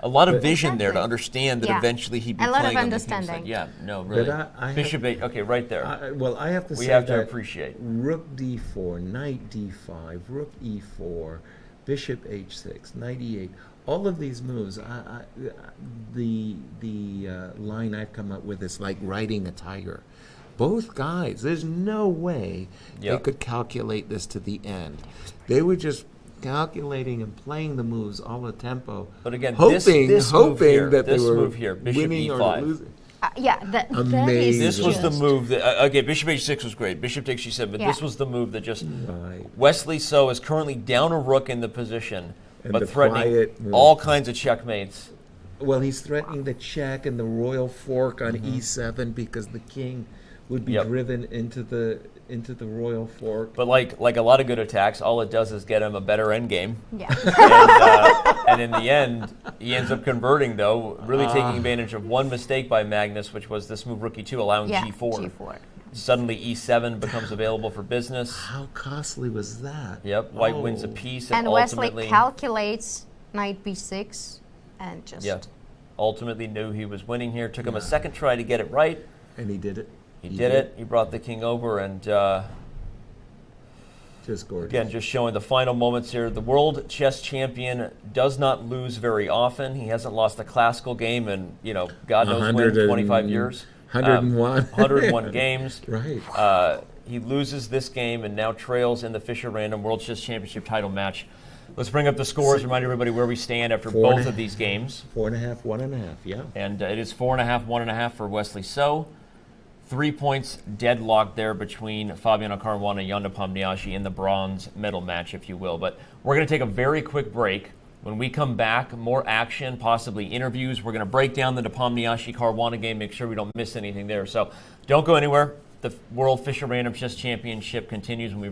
A lot of vision there to Exactly. understand that Yeah. eventually he'd be A lot of playing on the king side. understanding. Yeah, no, really. I Bishop a, okay, right there. I have to We say have to that appreciate. rook d4, knight d5, rook e4, bishop h6, knight e8. All of these moves, the line I've come up with is like riding a tiger. Both guys, there's no way they Yep. could calculate this to the end. They were just calculating and playing the moves all the tempo. But again, hoping this move here, that this they were move here, bishop winning or e5. losing. yeah, that is Amazing. This was the just- move that, okay, bishop h6 was great. Bishop takes g7, but Yeah. this was the move that just, Right. Wesley So is currently down a rook in the position, And but the threatening quiet move. all kinds of checkmates. Well, he's threatening the check and the royal fork on e7 because the king would be Yep. driven into the royal fork. But like a lot of good attacks, all it does is get him a better endgame. Yeah. And in the end, he ends up converting, though, really taking advantage of one mistake by Magnus, which was this move rook e2, allowing Yeah, g4. G4. Suddenly e7 becomes available for business. How costly was that? Yep, white wins a Oh. piece, And Wesley ultimately, calculates knight b6 and just yeah, ultimately knew he was winning here. Took him a second try to get it right. And he did it. He did it. He brought the king over, and Just gorgeous. again, just showing the final moments here. The world chess champion does not lose very often. He hasn't lost a classical game in, God knows when, 25 years. 101. 101 games. Right. He loses this game and now trails in the Fischer Random World Chess Championship title match. Let's bring up the scores, remind everybody where we stand after Four and both a- of these games. 4.5, 1.5, yeah. And it is 4.5, 1.5 for Wesley So. 3 points deadlocked there between Fabiano Caruana and Jan Nepomniachtchi in the bronze medal match, if you will. But we're going to take a very quick break. When we come back, more action, possibly interviews. We're going to break down the Nepomniachtchi-Caruana game, make sure we don't miss anything there. So don't go anywhere. The World Fischer Random Chess Championship continues when we